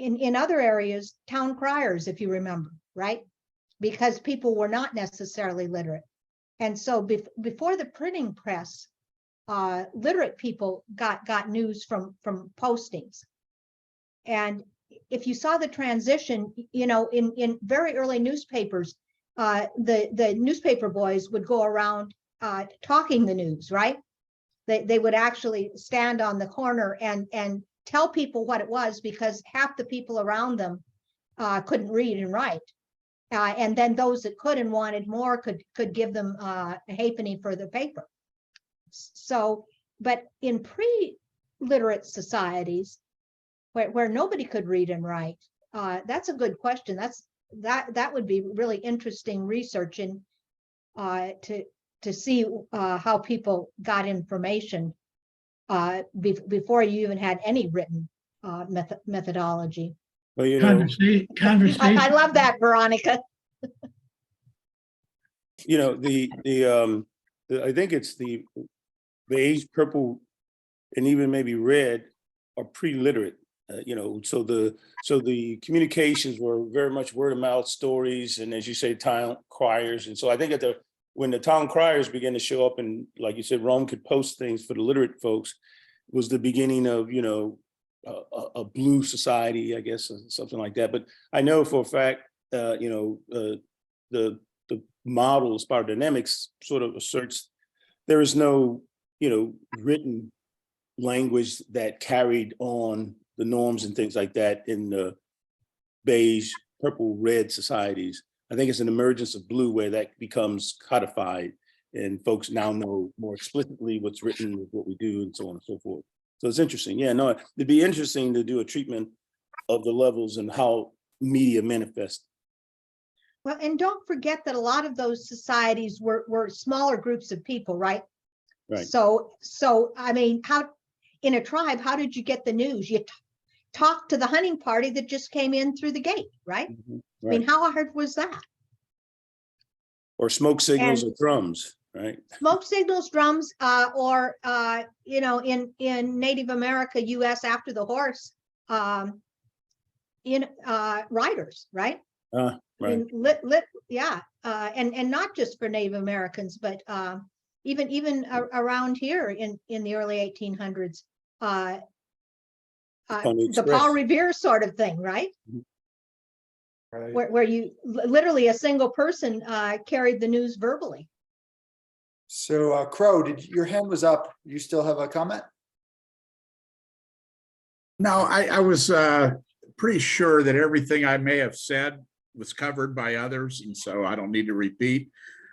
Speaker 3: In other areas, town criers, if you remember, right? Because people were not necessarily literate. And so before the printing press, literate people got news from postings. And if you saw the transition, in very early newspapers, the newspaper boys would go around talking the news, right? They would actually stand on the corner and tell people what it was, because half the people around them couldn't read and write. And then those that could and wanted more could give them a halfpenny for the paper. So, but in pre-literate societies where nobody could read and write, that's a good question. That would be really interesting research to see how people got information before you even had any written methodology.
Speaker 10: Well,
Speaker 2: Conversation.
Speaker 3: I love that, Veronica.
Speaker 10: I think it's the beige, purple, and even maybe red are pre-literate. So the communications were very much word of mouth stories, and as you say, town criers. And so I think when the town criers began to show up, and like you said, Rome could post things for the literate folks, was the beginning of a blue society, I guess, or something like that. But I know for a fact, the model Spiral Dynamics sort of asserts there is no written language that carried on the norms and things like that in the beige, purple, red societies. I think it's an emergence of blue where that becomes codified. and folks now know more explicitly what's written, what we do, and so on and so forth. So it's interesting. Yeah, no, it'd be interesting to do a treatment of the levels and how media manifest.
Speaker 3: Well, and don't forget that a lot of those societies were smaller groups of people, right?
Speaker 10: Right.
Speaker 3: So I mean, how in a tribe, how did you get the news? You talk to the hunting party that just came in through the gate, right?
Speaker 10: Mhm.
Speaker 3: I mean,
Speaker 10: Right.
Speaker 3: how hard was that?
Speaker 10: Or smoke signals
Speaker 3: And-
Speaker 10: or drums, right?
Speaker 3: Smoke signals, drums, or you know, in Native America, U.S. after the horse, riders, right? I
Speaker 10: Right.
Speaker 3: mean, yeah, and not just for Native Americans, but even around here in the early 1800s,
Speaker 10: Pony
Speaker 3: the
Speaker 10: Express.
Speaker 3: Paul Revere sort of thing, right?
Speaker 1: Right.
Speaker 3: Where you literally a single person carried the news verbally.
Speaker 1: So Crow, your hand was up? You still have a comment?
Speaker 6: No, I was pretty sure that everything I may have said was covered by others, and so I don't need to repeat.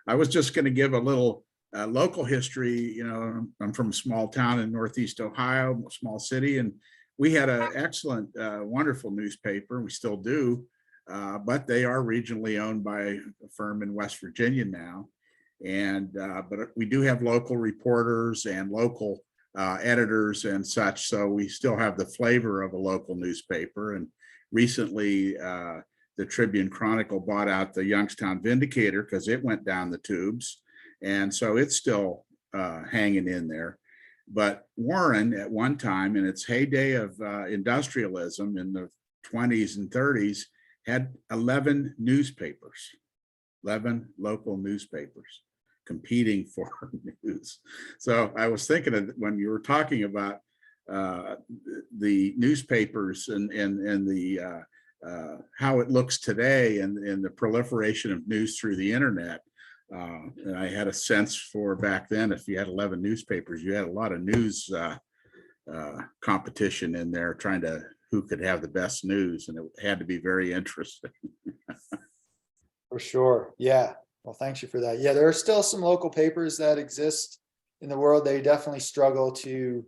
Speaker 6: I was just going to give a little local history. You know, I'm from a small town in Northeast Ohio, a small city, and we had an excellent, wonderful newspaper. We still do, but they are regionally owned by a firm in West Virginia now. And but we do have local reporters and local editors and such, so we still have the flavor of a local newspaper. And recently, the Tribune Chronicle bought out the Youngstown Vindicator because it went down the tubes, and so it's still hanging in there. But Warren, at one time, in its heyday of industrialism in the 20s and 30s, had 11 newspapers, 11 local newspapers competing for news. So I was thinking of when you were talking about the newspapers and the how it looks today and the proliferation of news through the internet. And I had a sense for back then, if you had 11 newspapers, you had a lot of news competition in there trying to who could have the best news, and it had to be very interesting.
Speaker 1: For sure. Yeah. Well, thanks you for that. Yeah, there are still some local papers that exist in the world. They definitely struggle to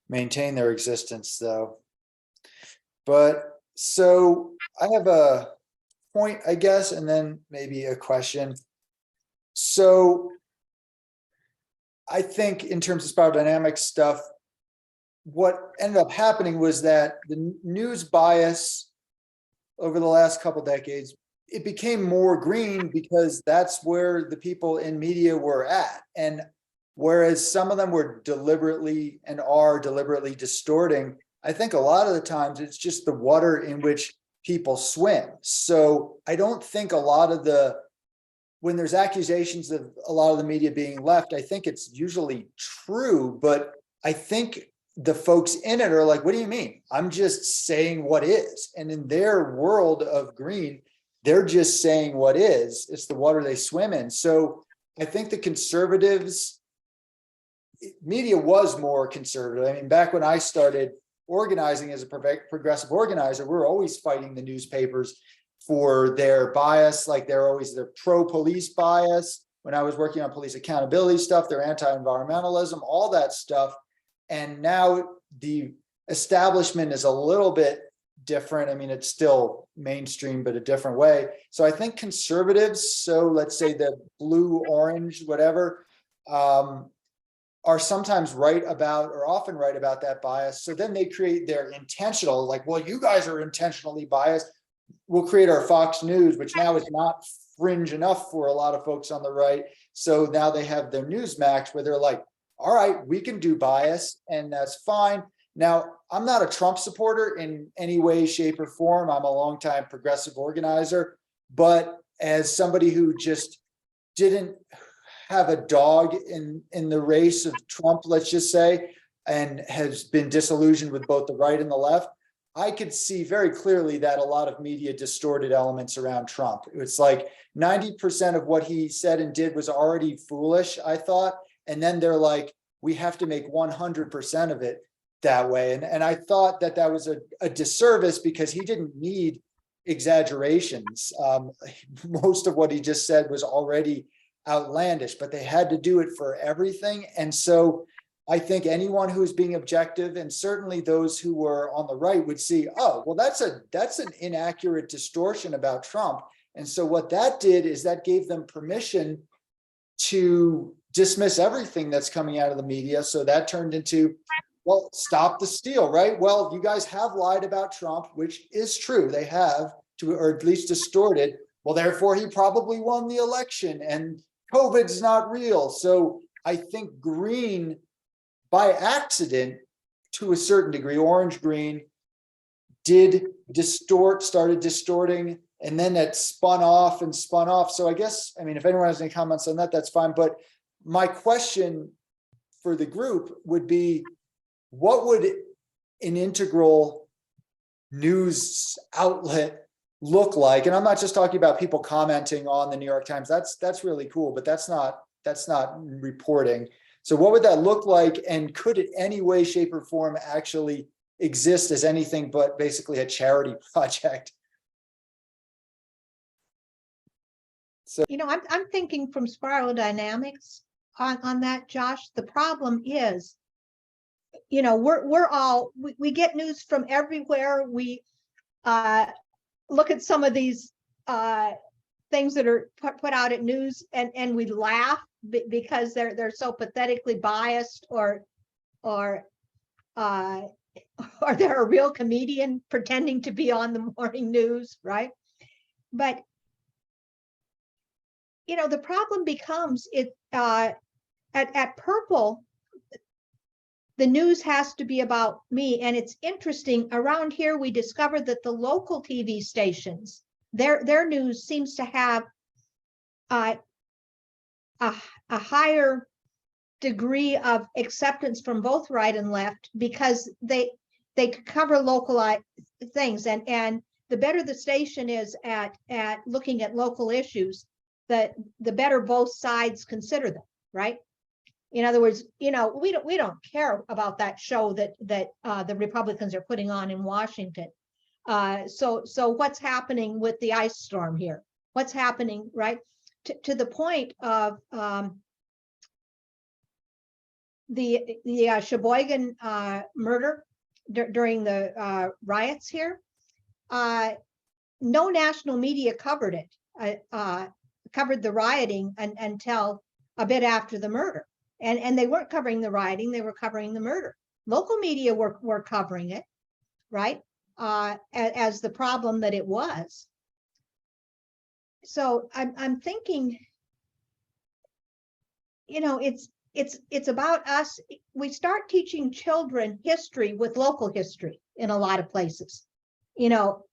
Speaker 1: maintain their existence, though. But so I have a point, I guess, and then maybe a question. So I think in terms of spiral dynamics stuff, what ended up happening was that the news bias over the last couple decades, it became more green because that's where the people in media were at. And whereas some of them were deliberately and are deliberately distorting, I think a lot of the times it's just the water in which people swim. So I don't think a lot of when there's accusations of a lot of the media being left, I think it's usually true, but I think the folks in it are like, what do you mean? I'm just saying what is. And in their world of green, they're just saying what is. It's the water they swim in. So I think the conservatives, media was more conservative. I mean, back when I started organizing as a progressive organizer, we're always fighting the newspapers for their bias, like they're always their pro-police bias. When I was working on police accountability stuff, their anti-environmentalism, all that stuff. And now the establishment is a little bit different. I mean, it's still mainstream, but a different way. So I think conservatives, so let's say the blue, orange, whatever, are sometimes right about, or often right about that bias. So then they create their intentional, like, well, you guys are intentionally biased. We'll create our Fox News, which now is not fringe enough for a lot of folks on the right. So now they have their Newsmax where they're like, all right, we can do bias and that's fine. Now, I'm not a Trump supporter in any way, shape, or form. I'm a longtime progressive organizer, but as somebody who just didn't have a dog in the race of Trump, let's just say, and has been disillusioned with both the right and the left, I could see very clearly that a lot of media distorted elements around Trump. It's like 90% of what he said and did was already foolish, I thought. And then they're like, we have to make 100% of it that way. And I thought that that was a disservice because he didn't need exaggerations. Most of what he just said was already outlandish, but they had to do it for everything. And so I think anyone who is being objective, and certainly those who were on the right, would see, oh, well, that's an inaccurate distortion about Trump. And so what that did is that gave them permission to dismiss everything that's coming out of the media. So that turned into, well, stop the steal, right? Well, you guys have lied about Trump, which is true. They have, or at least distorted. Well, therefore, he probably won the election and COVID's not real. So I think green, by accident, to a certain degree, orange green started distorting, and then that spun off. So I guess, I mean, if anyone has any comments on that, that's fine. But my question for the group would be, what would an integral news outlet look like? And I'm not just talking about people commenting on the New York Times. That's really cool, but that's not reporting. So what would that look like? And could it any way, shape, or form actually exist as anything but basically a charity project? So,
Speaker 3: You know, I'm thinking from spiral dynamics on that, Josh. The problem is, you know, we get news from everywhere. We look at some of these things that are put out at news, and we laugh because they're so pathetically biased, or they're a real comedian pretending to be on the morning news, right? But you know, the problem becomes at Purple, the news has to be about me. And it's interesting, around here we discovered that the local TV stations, their news seems to have a higher degree of acceptance from both right and left, because they cover localized things, and the better the station is at looking at local issues, the better both sides consider them, right? In other words, you know, we don't care about that show that the Republicans are putting on in Washington. So what's happening with the ice storm here? What's happening, right? To the point of the Sheboygan murder during the riots here. No national media covered it, covered the rioting until a bit after the murder. And they weren't covering the rioting, they were covering the murder. Local media were covering it, right? As the problem that it was. So I'm thinking, you know, it's about us. We start teaching children history with local history in a lot of places. You know,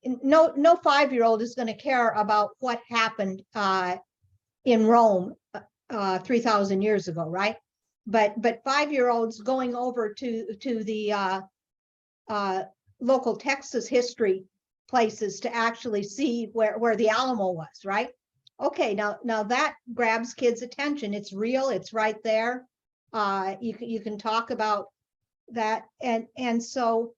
Speaker 3: no 5-year-old is going to care about what happened in Rome 3,000 years ago, right? But 5-year-olds going over to the local Texas history places to actually see where the Alamo was, right? Okay, now that grabs kids' attention. It's real, it's right there. You can talk about that, and so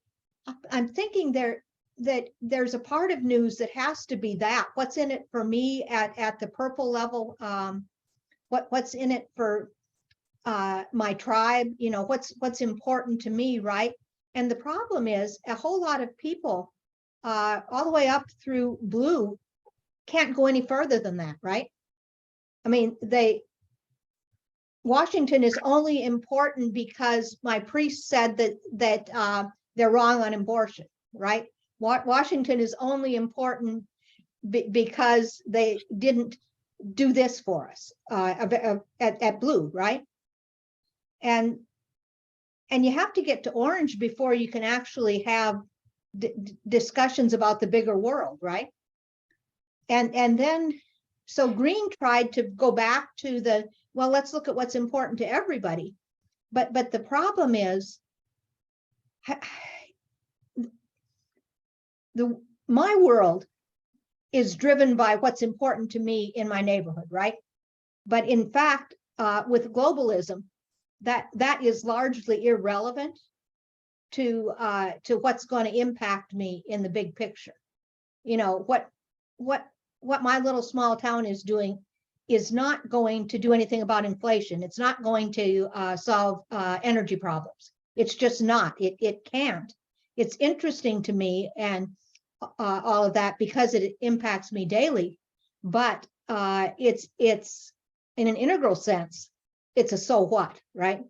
Speaker 3: I'm thinking that there's a part of news that has to be that. What's in it for me at the Purple level? What's in it for my tribe? You know, what's important to me, right? And the problem is a whole lot of people all the way up through blue can't go any further than that, right? I mean, Washington is only important because my priest said that they're wrong on abortion, right? Washington is only important because they didn't do this for us at blue, right? And you have to get to orange before you can actually have discussions about the bigger world, right? And then, so green tried to go back to well, let's look at what's important to everybody. But the problem is, my world is driven by what's important to me in my neighborhood, right? But in fact, with globalism, that is largely irrelevant to what's going to impact me in the big picture. You know, what my little small town is doing is not going to do anything about inflation. It's not going to solve energy problems. It's just not. It can't. It's interesting to me and all of that because it impacts me daily. But it's in an integral sense, it's a so what, right?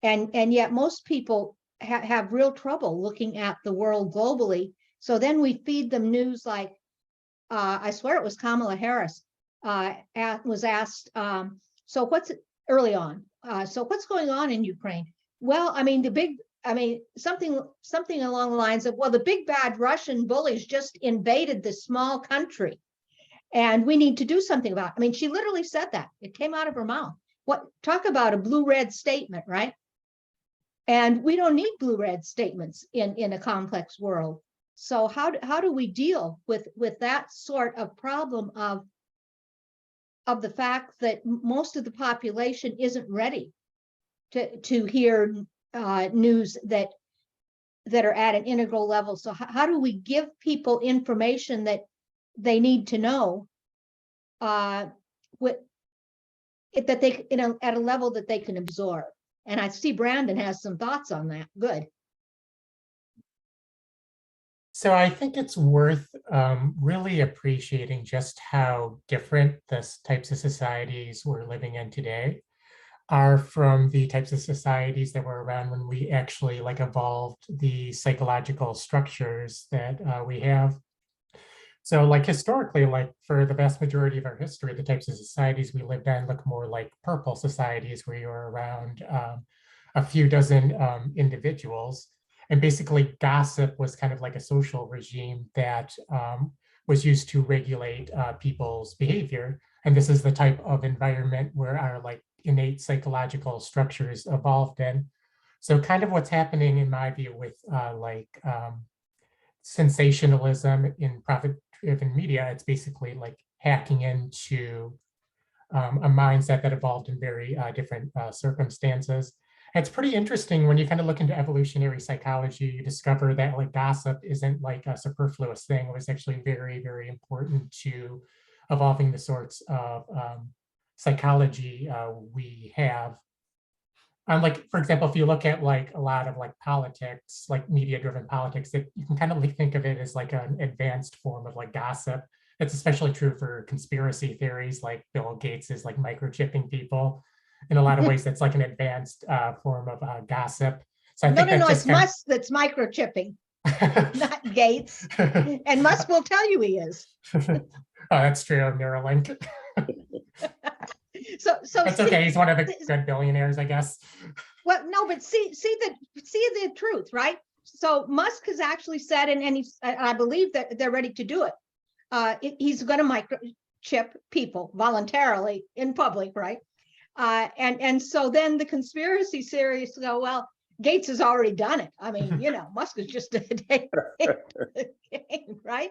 Speaker 3: And yet most people have real trouble looking at the world globally. So then we feed them news like, I swear it was Kamala Harris was asked, so what's early on? So what's going on in Ukraine? Well, I mean, something along the lines of, well, the big bad Russian bullies just invaded this small country and we need to do something about it. I mean, she literally said that. It came out of her mouth. Talk about a blue-red statement, right? And we don't need blue-red statements in a complex world. So how do we deal with that sort of problem of the fact that most of the population isn't ready to hear news that are at an integral level? So how do we give people information that they need to know at a level that they can absorb? And I see Brandon has some thoughts on that. Good.
Speaker 5: So I think it's worth really appreciating just how different the types of societies we're living in today are from the types of societies that were around when we actually like evolved the psychological structures that we have. So like historically, like for the vast majority of our history, the types of societies we lived in look more like purple societies where you're around a few dozen individuals. And basically gossip was kind of like a social regime that was used to regulate people's behavior. And this is the type of environment where our like innate psychological structures evolved in. So kind of what's happening in my view with sensationalism in profit-driven media, it's basically like hacking into a mindset that evolved in very different circumstances. And it's pretty interesting when you kind of look into evolutionary psychology, you discover that like gossip isn't like a superfluous thing. It was actually very, very important to evolving the sorts of psychology we have. Like, for example, if you look at like a lot of like politics, like media-driven politics, that you can kind of like think of it as like an advanced form of like gossip. It's especially true for conspiracy theories, like Bill Gates is like microchipping people. In a lot of ways, that's like an advanced form of gossip. So I think
Speaker 3: it's Musk that's microchipping, not Gates. And Musk will tell you he is.
Speaker 5: Oh, that's true. Neuralink.
Speaker 3: So
Speaker 5: that's okay. He's one of the good billionaires, I guess.
Speaker 3: Well, no, but see the truth, right? So Musk has actually said, and I believe that they're ready to do it. He's going to microchip people voluntarily in public, right? And so then the conspiracy theories go, well, Gates has already done it. I mean, Musk is just a day, right?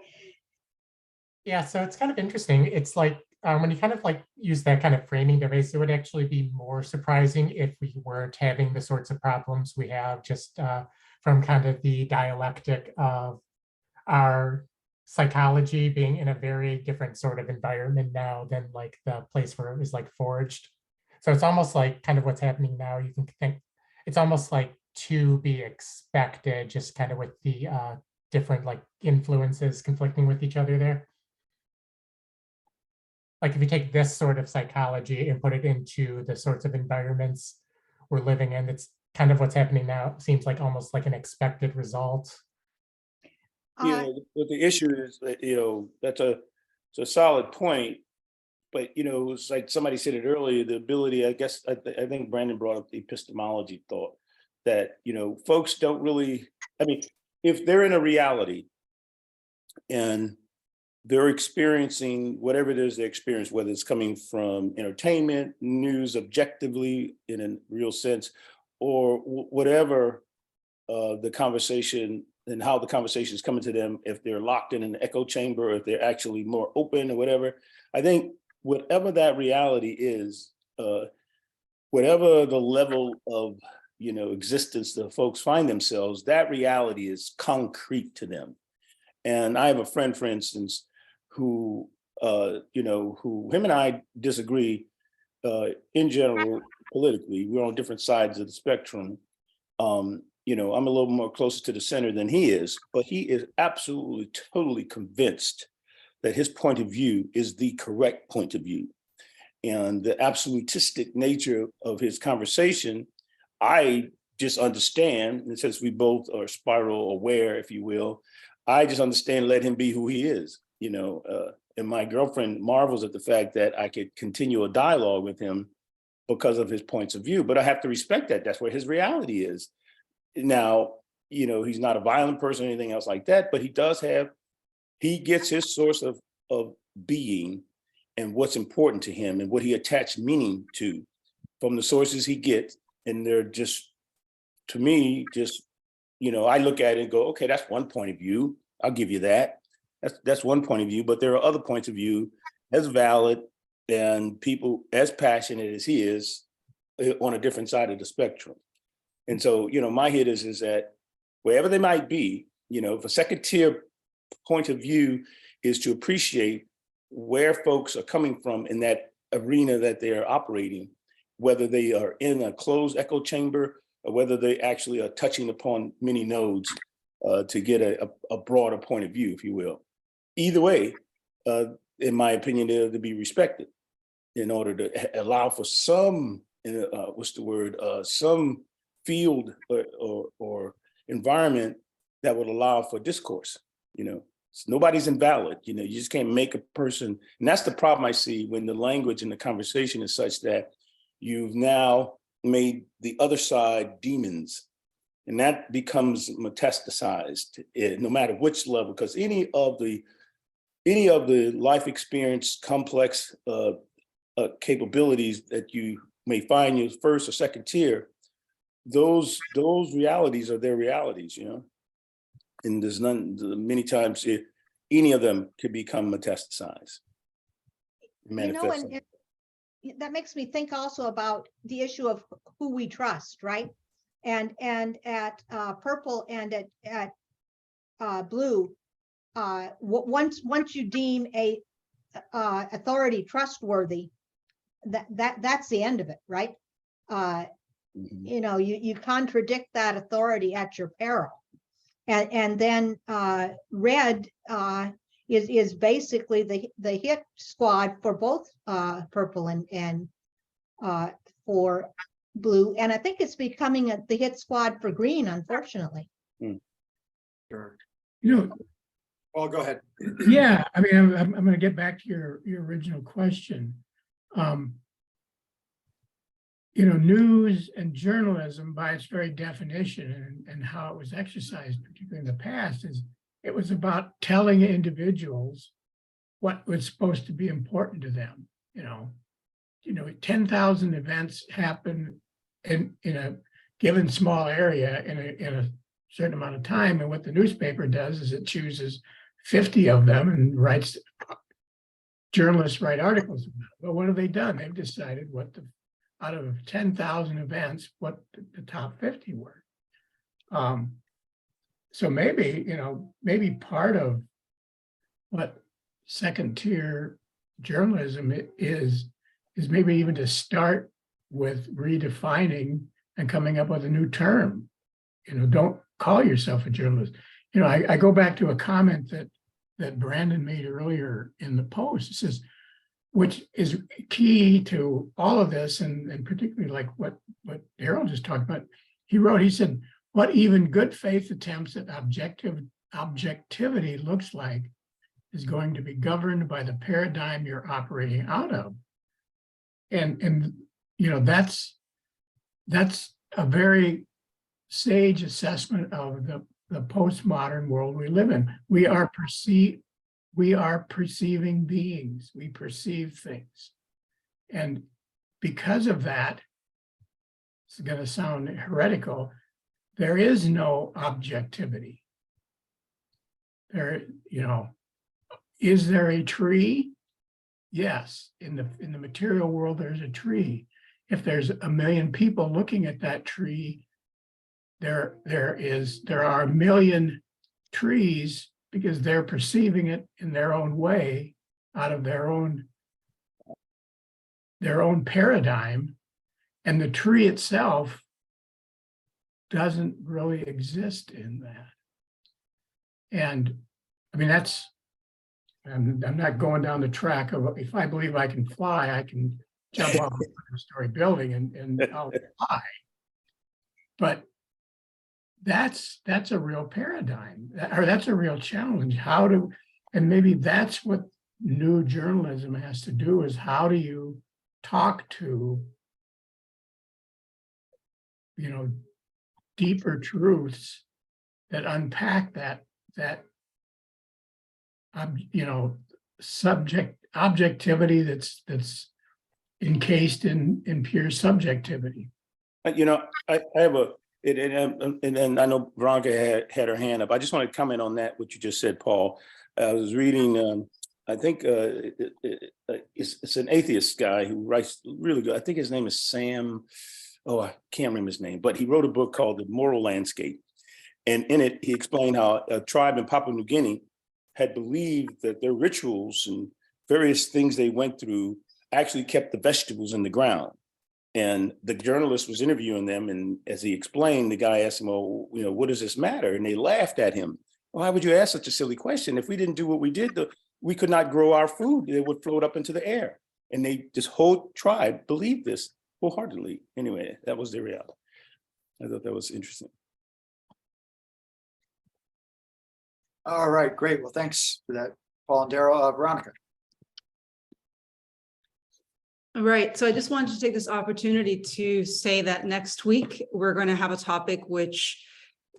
Speaker 5: Yeah, so it's kind of interesting. It's like when you kind of like use that kind of framing device, it would actually be more surprising if we weren't having the sorts of problems we have just from kind of the dialectic of our psychology being in a very different sort of environment now than like the place where it was like forged. So it's almost like kind of what's happening now. You can think it's almost like to be expected, just kind of with the different like influences conflicting with each other there. Like if you take this sort of psychology and put it into the sorts of environments we're living in, it's kind of what's happening now. It seems like almost like an expected result.
Speaker 10: What the issue is that, that's it's a solid point, but, it's like somebody said it earlier, the ability, I guess, I think Brandon brought up the epistemology thought that, folks don't really, I mean, if they're in a reality and they're experiencing whatever it is they experience, whether it's coming from entertainment, news objectively in a real sense, or whatever the conversation and how the conversation is coming to them, if they're locked in an echo chamber, or if they're actually more open or whatever. I think whatever that reality is, whatever the level of existence the folks find themselves, that reality is concrete to them. And I have a friend, for instance, who who him and I disagree in general politically. We're on different sides of the spectrum. I'm a little more closer to the center than he is, but he is absolutely, totally convinced that his point of view is the correct point of view. And the absolutistic nature of his conversation, I just understand, and since we both are spiral aware, if you will, I just understand, let him be who he is, and my girlfriend marvels at the fact that I could continue a dialogue with him because of his points of view, but I have to respect that. That's where his reality is. Now, he's not a violent person or anything else like that, but he gets his source of being and what's important to him and what he attached meaning to from the sources he gets. And they're just, to me, I look at it and go, okay, that's one point of view. I'll give you that. That's one point of view, but there are other points of view as valid and people as passionate as he is on a different side of the spectrum. And so, my hit is that wherever they might be, if a second tier point of view is to appreciate where folks are coming from in that arena that they are operating, whether they are in a closed echo chamber or whether they actually are touching upon many nodes to get a broader point of view, if you will. Either way, in my opinion, they're to be respected in order to allow for some, some field or environment that would allow for discourse. Nobody's invalid. You just can't make a person, and that's the problem I see when the language and the conversation is such that you've now made the other side demons, and that becomes metastasized, no matter which level, because any of the life experience complex capabilities that you may find in your first or second tier, those realities are their realities, and there's many times any of them could become metastasized.
Speaker 3: And that makes me think also about the issue of who we trust, right? And at purple and at blue, once you deem a authority trustworthy, that's the end of it, right? You contradict that authority at your peril. And then red is basically the hit squad for both purple and for blue. And I think it's becoming the hit squad for green, unfortunately.
Speaker 1: Sure.
Speaker 2: Well,
Speaker 1: go ahead.
Speaker 2: Yeah, I mean, I'm going to get back to your original question. News and journalism, by its very definition and how it was exercised, particularly in the past, it was about telling individuals what was supposed to be important to them. 10,000 events happen in a given small area in a certain amount of time, and what the newspaper does is it chooses 50 of them and journalists write articles about it. Well, what have they done? They've decided out of 10,000 events, what the top 50 were. So maybe part of what second tier journalism is maybe even to start with redefining and coming up with a new term. Don't call yourself a journalist. I go back to a comment that Brandon made earlier in the post. It says, which is key to all of this, and particularly like what Daryl just talked about. He said, what even good faith attempts at objectivity looks like is going to be governed by the paradigm you're operating out of. And that's a very sage assessment of the postmodern world we live in. We are perceiving beings. We perceive things. And because of that, it's going to sound heretical, there is no objectivity. Is there a tree? Yes, in the material world, there's a tree. If there's 1 million people looking at that tree, there are 1 million trees because they're perceiving it in their own way out of their own paradigm, and the tree itself doesn't really exist in that. And I mean, I'm not going down the track of, if I believe I can fly, I can jump off a 100-story building and I'll fly. But that's a real paradigm, or that's a real challenge. And maybe that's what new journalism has to do, is how do you talk to, deeper truths that unpack that objectivity that's encased in pure subjectivity.
Speaker 10: I have and I know Veronica had her hand up. I just want to comment on that, what you just said, Paul. I was reading, I think it's an atheist guy who writes really good. I think his name is Sam. Oh, I can't remember his name, but he wrote a book called The Moral Landscape. And in it, he explained how a tribe in Papua New Guinea had believed that their rituals and various things they went through actually kept the vegetables in the ground. And the journalist was interviewing them. And as he explained, the guy asked him, well, what does this matter? And they laughed at him. Why would you ask such a silly question? If we didn't do what we did, we could not grow our food. It would float up into the air. And this whole tribe believed this wholeheartedly. Anyway, that was their reality. I thought that was interesting.
Speaker 1: All right, great. Well, thanks for that, Paul and Daryl. Veronica.
Speaker 7: All right, so I just wanted to take this opportunity to say that next week, we're going to have a topic which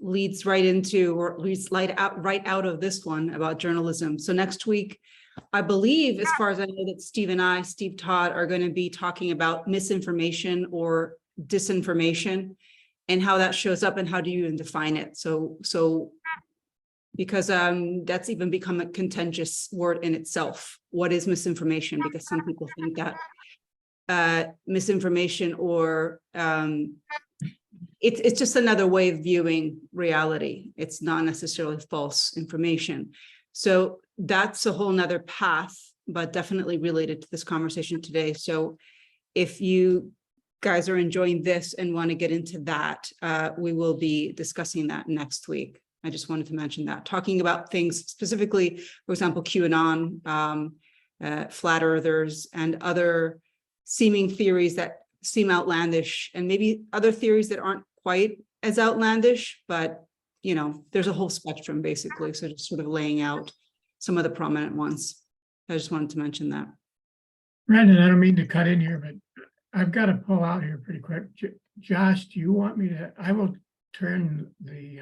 Speaker 7: leads right out of this one about journalism. So next week, I believe, as far as I know, that Steve Todd are going to be talking about misinformation or disinformation and how that shows up and how do you even define it. So because that's even become a contentious word in itself. What is misinformation? Because some people think that misinformation or it's just another way of viewing reality. It's not necessarily false information. So that's a whole nother path, but definitely related to this conversation today. So if you guys are enjoying this and want to get into that, we will be discussing that next week. I just wanted to mention that, talking about things specifically, for example, QAnon, flat earthers, and other seeming theories that seem outlandish, and maybe other theories that aren't quite as outlandish, but there's a whole spectrum basically. So just sort of laying out some of the prominent ones. I just wanted to mention that.
Speaker 2: Brandon, I don't mean to cut in here, but I've got to pull out here pretty quick. Josh, do you want me to? I will turn the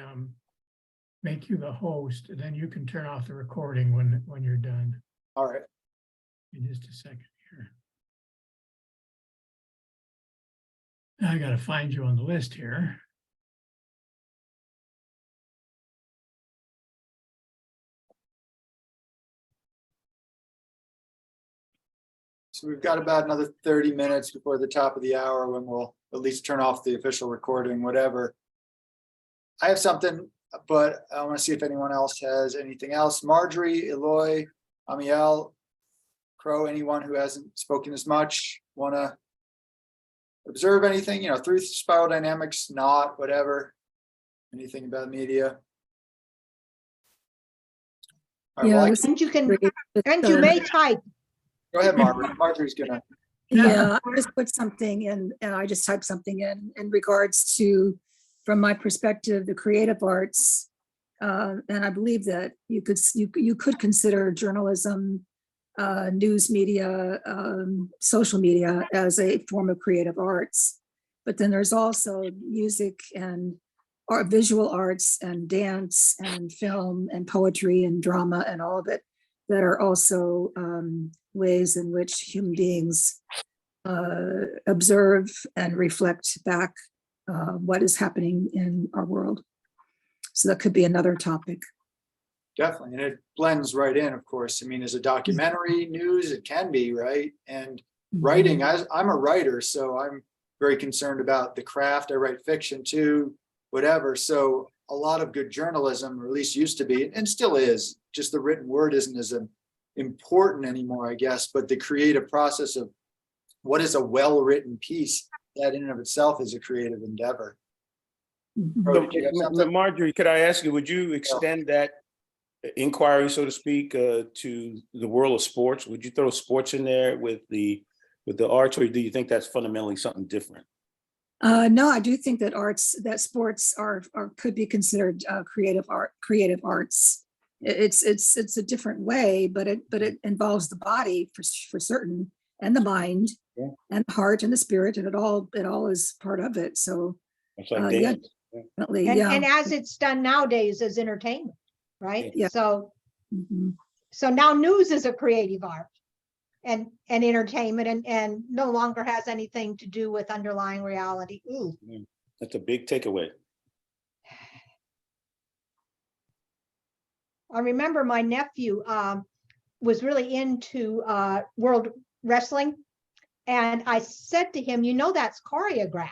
Speaker 2: make you the host, and then you can turn off the recording when you're done.
Speaker 1: All right.
Speaker 2: In just a second here. Now I got to find you on the list here.
Speaker 1: So we've got about another 30 minutes before the top of the hour when we'll at least turn off the official recording, whatever. I have something, but I want to see if anyone else has anything else. Marjorie, Eloy, Amiel, Crow, anyone who hasn't spoken as much, want to observe anything, through spiral dynamics, not, whatever, anything about media? All right,
Speaker 9: Yeah,
Speaker 1: well,
Speaker 3: And you can, and you may type.
Speaker 1: go ahead, Marjorie. Marjorie's gonna.
Speaker 9: Yeah, I just put something in, and I just typed something in regards to, from my perspective, the creative arts. And I believe that you could consider journalism, news media, social media as a form of creative arts. But then there's also music and art, visual arts and dance and film and poetry and drama and all of it that are also ways in which human beings observe and reflect back what is happening in our world. So that could be another topic.
Speaker 1: Definitely, and it blends right in, of course. I mean, as a documentary news, it can be, right? And writing, I'm a writer, so I'm very concerned about the craft. I write fiction too, whatever. So a lot of good journalism, or at least used to be, and still is, just the written word isn't important anymore, I guess, but the creative process of what is a well-written piece, that in and of itself is a creative endeavor.
Speaker 10: So,
Speaker 1: Did you have something?
Speaker 10: Marjorie, could I ask you, would you extend that inquiry, so to speak, to the world of sports? Would you throw sports in there with the arts, or do you think that's fundamentally something different?
Speaker 9: No, I do think that sports are could be considered creative arts. It's a different way, but it involves the body for certain, and the mind,
Speaker 10: Yeah.
Speaker 9: and the heart and the spirit, and it all is part of it. So
Speaker 10: It's like
Speaker 9: yeah,
Speaker 10: dance.
Speaker 9: definitely,
Speaker 3: And,
Speaker 9: yeah.
Speaker 3: and as it's done nowadays as entertainment, right?
Speaker 9: Yeah.
Speaker 3: So,
Speaker 9: Mhm.
Speaker 3: so now news is a creative art and entertainment and no longer has anything to do with underlying reality. Ooh.
Speaker 10: That's a big takeaway.
Speaker 3: I remember my nephew was really into world wrestling. And I said to him, you know, that's choreographed.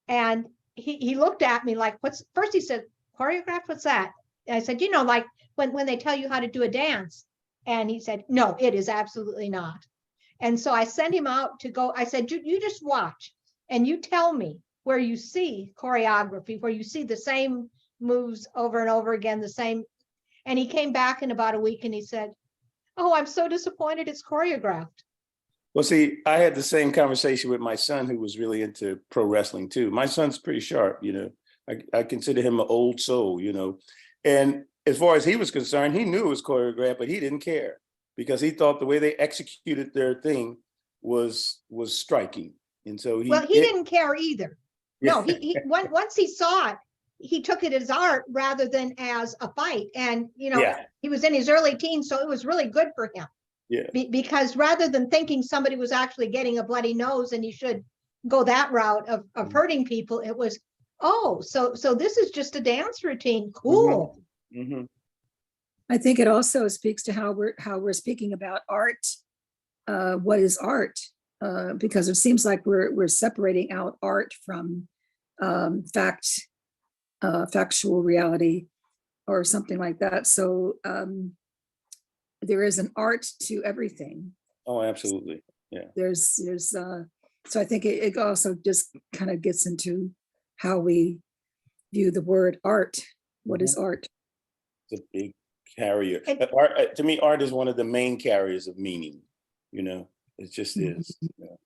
Speaker 3: And he looked at me like, first he said, choreographed, what's that? And I said, you know, like when they tell you how to do a dance. And he said, no, it is absolutely not. And so I sent him out to go. I said, you just watch and you tell me where you see choreography, where you see the same moves over and over again, the same. And he came back in about a week and he said, oh, I'm so disappointed it's choreographed.
Speaker 10: Well, see, I had the same conversation with my son, who was really into pro wrestling too. My son's pretty sharp, you know. I consider him an old soul, you know. And as far as he was concerned, he knew it was choreographed, but he didn't care because he thought the way they executed their thing was striking. And so he
Speaker 3: didn't care either.
Speaker 10: Yeah.
Speaker 3: No, once he saw it, he took it as art rather than as a fight. And, you know,
Speaker 10: Yeah.
Speaker 3: he was in his early teens, so it was really good for him.
Speaker 10: Yeah.
Speaker 3: Because rather than thinking somebody was actually getting a bloody nose and he should go that route of hurting people, it was, oh, so this is just a dance routine. Cool.
Speaker 10: Mm-hmm.
Speaker 9: I think it also speaks to how we're speaking about art. What is art? Because it seems like we're separating out art from factual reality or something like that. So there is an art to everything.
Speaker 10: Oh, absolutely. Yeah.
Speaker 9: There's so I think it also just kind of gets into how we view the word art. What is art?
Speaker 10: It's a big carrier.
Speaker 3: And-
Speaker 10: Art, to me, art is one of the main carriers of meaning. You know, it just is. You know?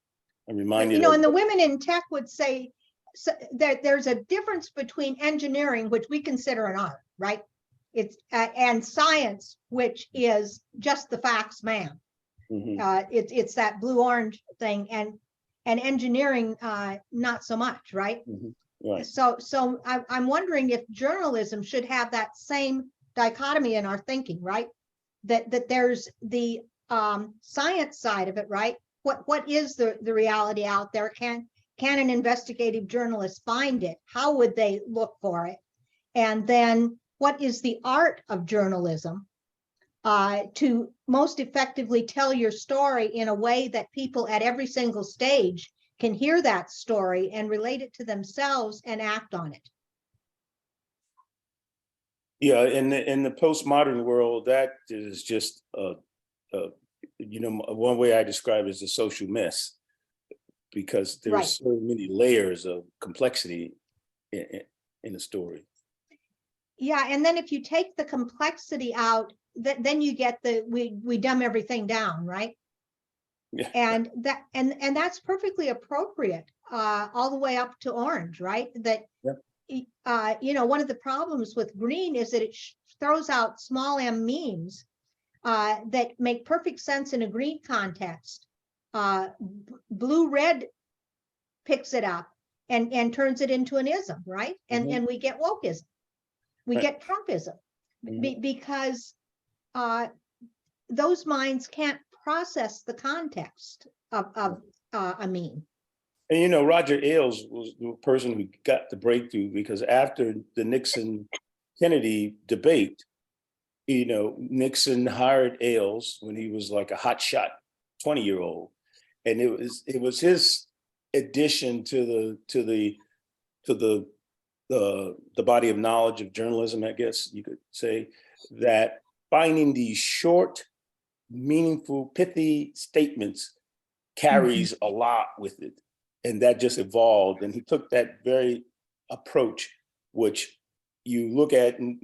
Speaker 10: I'm reminded.
Speaker 3: You know, and the women in tech would say that there's a difference between engineering, which we consider an art, right? It's and science, which is just the facts, man.
Speaker 10: Mhm.
Speaker 3: It's that blue-orange thing, and engineering, not so much, right?
Speaker 10: Mhm. Right.
Speaker 3: So I'm wondering if journalism should have that same dichotomy in our thinking, right? That there's the science side of it, right? What is the reality out there? Can an investigative journalist find it? How would they look for it? And then what is the art of journalism to most effectively tell your story in a way that people at every single stage can hear that story and relate it to themselves and act on it?
Speaker 10: Yeah, in the postmodern world, that is just you know, one way I describe it is a social mess, because there's
Speaker 3: Right.
Speaker 10: so many layers of complexity in the story.
Speaker 3: Yeah, and then if you take the complexity out, then you get we dumb everything down, right?
Speaker 10: Yeah.
Speaker 3: And that's perfectly appropriate, all the way up to orange, right? That you know, one of the problems with green is that it throws out small m memes that make perfect sense in a green context. Blue red picks it up and turns it into an ism, right? And we get wokeism, we get Trumpism, because those minds can't process the context of a meme.
Speaker 10: And you know, Roger Ailes was the person who got the breakthrough, because after the Nixon-Kennedy debate, you know, Nixon hired Ailes when he was like a hotshot 20-year-old, and it was his addition to the body of knowledge of journalism, I guess you could say, that finding these short meaningful, pithy statements carries a lot with it. And that just evolved. And he took that very approach, which you look at, and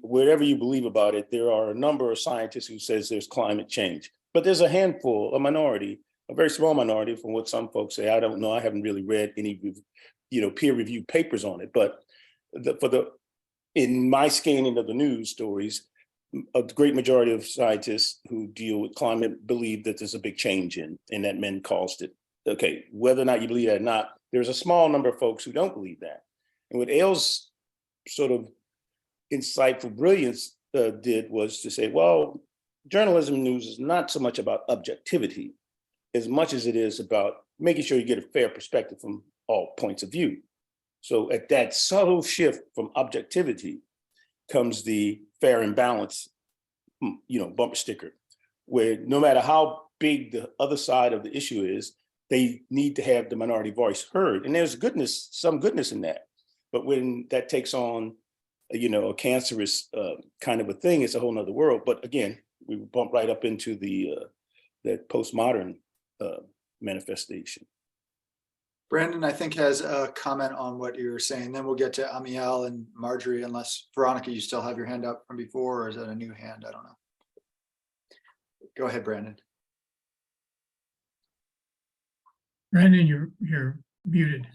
Speaker 10: whatever you believe about it, there are a number of scientists who says there's climate change, but there's a handful, a minority, a very small minority from what some folks say. I don't know. I haven't really read any, peer-reviewed papers on it, but in my scanning of the news stories, a great majority of scientists who deal with climate believe that there's a big change and that men caused it. Okay, whether or not you believe that or not, there's a small number of folks who don't believe that. And what Ailes sort of insightful brilliance did was to say, well, journalism news is not so much about objectivity as much as it is about making sure you get a fair perspective from all points of view. So at that subtle shift from objectivity comes the fair and balanced, bumper sticker, where no matter how big the other side of the issue is, they need to have the minority voice heard. And there's some goodness in that. But when that takes on, a cancerous kind of a thing, it's a whole nother world. But again, we bump right up into that postmodern manifestation.
Speaker 1: Brandon, I think, has a comment on what you were saying. Then we'll get to Amiel and Marjorie, unless Veronica, you still have your hand up from before, or is that a new hand? I don't know. Go ahead, Brandon.
Speaker 2: Brandon, you're muted.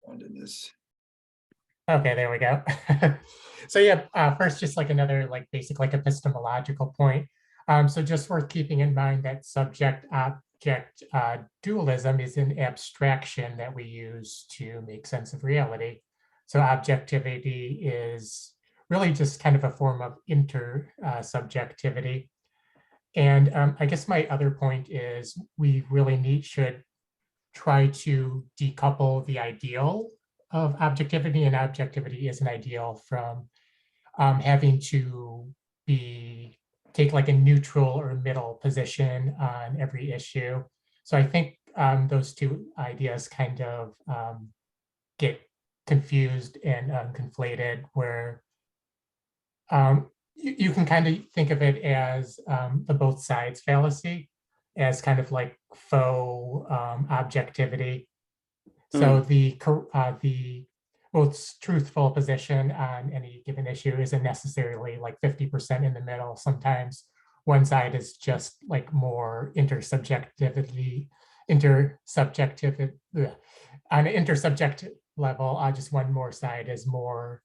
Speaker 1: Brandon is.
Speaker 5: Okay, there we go. So yeah, first, just like another basic epistemological point. So just worth keeping in mind that subject-object dualism is an abstraction that we use to make sense of reality. So objectivity is really just kind of a form of intersubjectivity. And I guess my other point is we really should try to decouple the ideal of objectivity, and objectivity is an ideal, from having to take a neutral or middle position on every issue. So I think those two ideas kind of get confused and conflated, where you can kind of think of it as the both sides fallacy, as kind of faux objectivity. So the most truthful position on any given issue isn't necessarily 50% in the middle. Sometimes one side is just more intersubjective on an intersubjective level. Just one more side is more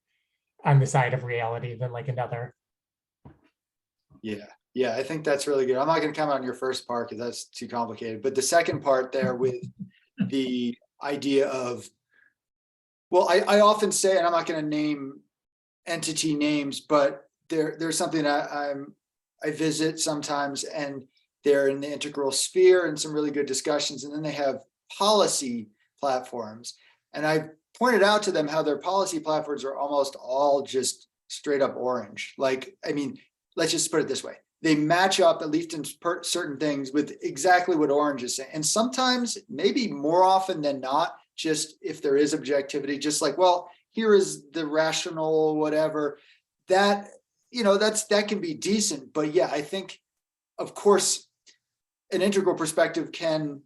Speaker 5: on the side of reality than another.
Speaker 1: Yeah, I think that's really good. I'm not going to comment on your first part because that's too complicated. But the second part there with the idea of, well, I often say, and I'm not going to name entity names, but there's something I visit sometimes, and they're in the integral sphere and some really good discussions. And then they have policy platforms. And I pointed out to them how their policy platforms are almost all just straight up orange. Let's just put it this way. They match up, at least in certain things, with exactly what orange is saying. And sometimes, maybe more often than not, just if there is objectivity, just well, here is the rational whatever, that can be decent. But yeah, I think, of course, an integral perspective can,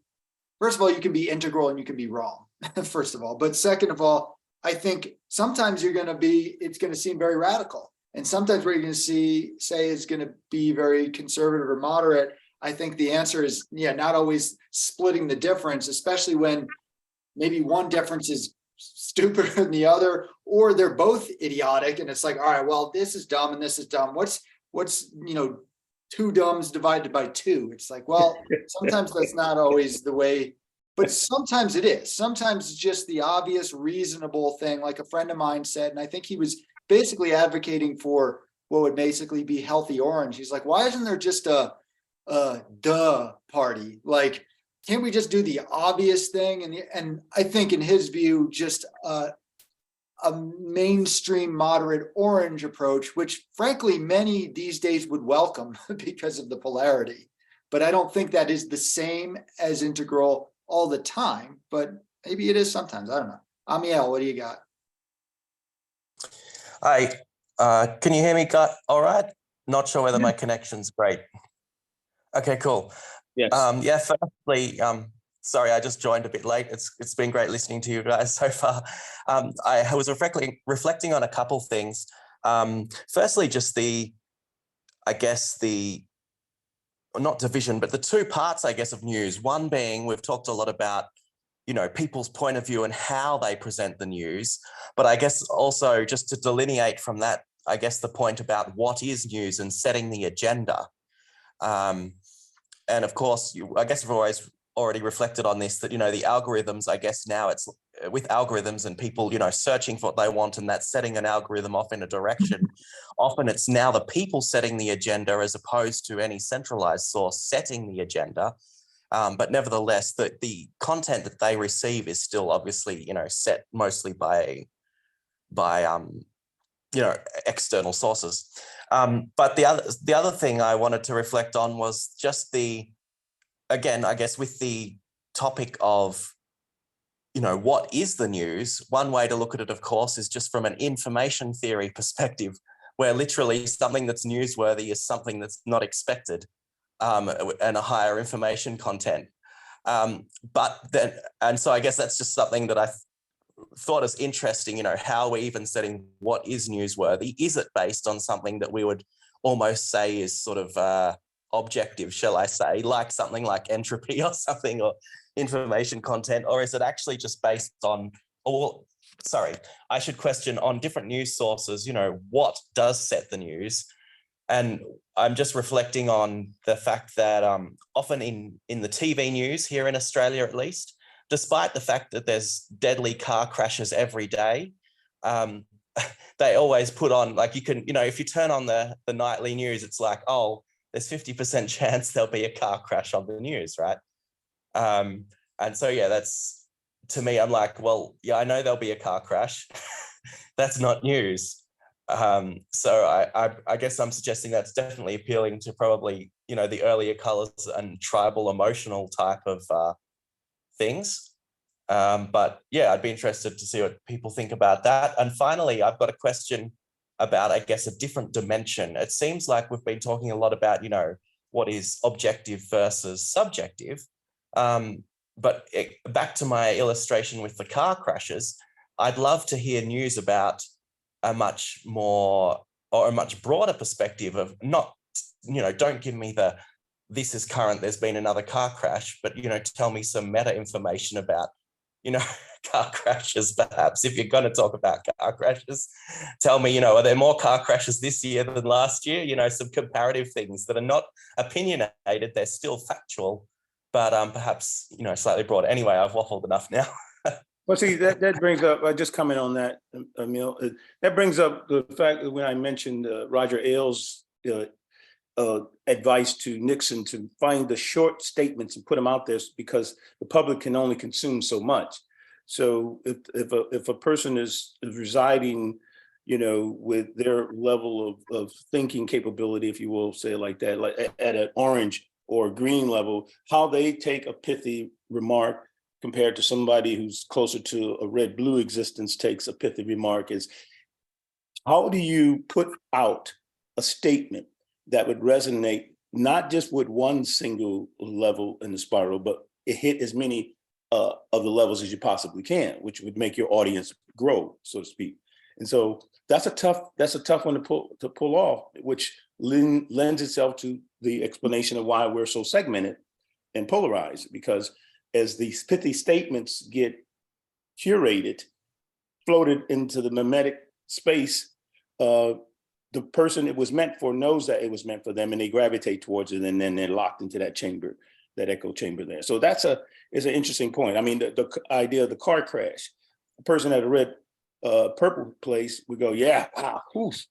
Speaker 1: first of all, you can be integral and you can be wrong, first of all. But second of all, I think sometimes it's going to seem very radical. And sometimes what you're going to say is going to be very conservative or moderate. I think the answer is, not always splitting the difference, especially when maybe one difference is stupider than the other, or they're both idiotic. And it's all right, well, this is dumb and this is dumb. What's two dumbs divided by two? It's well, sometimes that's not always the way, but sometimes it is. Sometimes it's just the obvious, reasonable thing. Like a friend of mine said, and I think he was basically advocating for what would basically be healthy orange. He's why isn't there just a duh party? Can't we just do the obvious thing? And I think in his view, just a mainstream moderate orange approach, which frankly, many these days would welcome because of the polarity. But I don't think that is the same as integral all the time, but maybe it is sometimes. I don't know. Amiel, what do you got?
Speaker 12: Hi, can you hear me all right? Not sure whether my connection's great. Okay, cool.
Speaker 10: Yes.
Speaker 12: Yeah, firstly, sorry, I just joined a bit late. It's been great listening to you guys so far. I was reflecting on a couple things. Firstly, just not division, but the two parts, I guess, of news. One being, we've talked a lot about, people's point of view and how they present the news. But I guess also just to delineate from that, I guess the point about what is news and setting the agenda. And of course, I guess we've already reflected on this, that, the algorithms, I guess now it's with algorithms and people, searching for what they want, and that's setting an algorithm off in a direction. Often it's now the people setting the agenda as opposed to any centralized source setting the agenda. But nevertheless, the content that they receive is still obviously, set mostly by external sources. But the other thing I wanted to reflect on was just again, I guess with the topic of, what is the news? One way to look at it, of course, is just from an information theory perspective, where literally something that's newsworthy is something that's not expected, and a higher information content. So I guess that's just something that I thought is interesting, how we're even setting what is newsworthy. Is it based on something that we would almost say is sort of objective, shall I say, like something like entropy or something, or information content, or is it actually just based on, I should question on different news sources, what does set the news? And I'm just reflecting on the fact that often in the TV news here in Australia, at least, despite the fact that there's deadly car crashes every day, they always put on, like, you can, if you turn on the nightly news, it's like, oh, there's 50% chance there'll be a car crash on the news, right? And so, yeah, that's, to me, I'm like, well, yeah, I know there'll be a car crash. That's not news. So I guess I'm suggesting that's definitely appealing to probably, the earlier colors and tribal emotional type of things. But yeah, I'd be interested to see what people think about that. And finally, I've got a question about, I guess, a different dimension. It seems like we've been talking a lot about, what is objective versus subjective. But back to my illustration with the car crashes, I'd love to hear news about a much more or a much broader perspective of not, don't give me this is current, there's been another car crash, but, tell me some meta information about, car crashes, perhaps. If you're going to talk about car crashes, tell me, are there more car crashes this year than last year? Some comparative things that are not opinionated, they're still factual, but perhaps, slightly broader. Anyway, I've waffled enough now.
Speaker 10: Well, see, that brings up, I just comment on that, Emil, that brings up the fact that when I mentioned Roger Ailes' advice to Nixon to find the short statements and put them out there, because the public can only consume so much. So if a person is residing, with their level of thinking capability, if you will say it like that, like at an orange or green level, how they take a pithy remark compared to somebody who's closer to a red-blue existence takes a pithy remark is, how do you put out a statement that would resonate not just with one single level in the spiral, but it hit as many of the levels as you possibly can, which would make your audience grow, so to speak. And so that's a tough one to pull off, which lends itself to the explanation of why we're so segmented and polarized, because as these pithy statements get curated, floated into the mimetic space, the person it was meant for knows that it was meant for them, and they gravitate towards it, and then they're locked into that chamber, that echo chamber there. So is an interesting point. I mean, the idea of the car crash, a person at a red, purple place would go, yeah, wow, oof,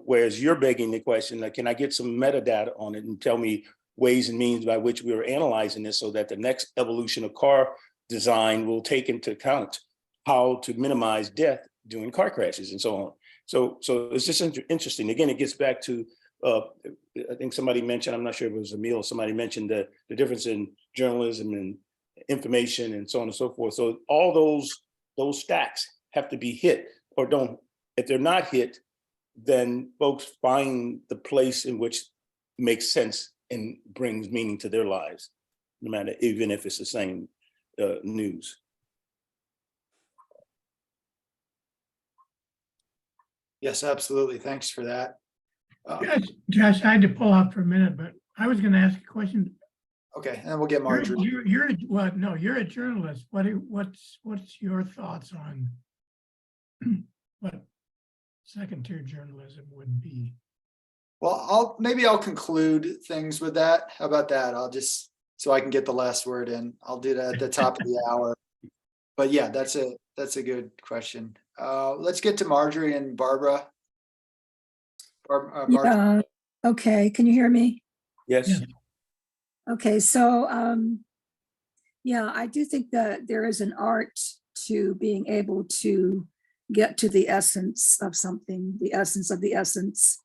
Speaker 10: whereas you're begging the question, like, can I get some metadata on it and tell me ways and means by which we are analyzing this so that the next evolution of car design will take into account how to minimize death during car crashes and so on. So it's just interesting. Again, it gets back to, I think somebody mentioned, I'm not sure if it was Emil, somebody mentioned the difference in journalism and information and so on and so forth. So all those stacks have to be hit, or don't. If they're not hit, then folks find the place in which makes sense and brings meaning to their lives, no matter, even if it's the same news.
Speaker 1: Yes, absolutely. Thanks for that.
Speaker 2: Josh, I had to pull out for a minute, but I was gonna ask a question.
Speaker 1: Okay, and then we'll get Marjorie.
Speaker 2: Well, no, you're a journalist. What's your thoughts on what second-tier journalism would be?
Speaker 1: Well, maybe I'll conclude things with that. How about that? I'll just, so I can get the last word in. I'll do that at the top of the hour. But yeah, that's a good question. Let's get to Marjorie and Barbara. Marjorie.
Speaker 9: Yeah, okay, can you hear me?
Speaker 10: Yes.
Speaker 2: Yeah.
Speaker 9: Okay, so yeah, I do think that there is an art to being able to get to the essence of something, the essence of the essence,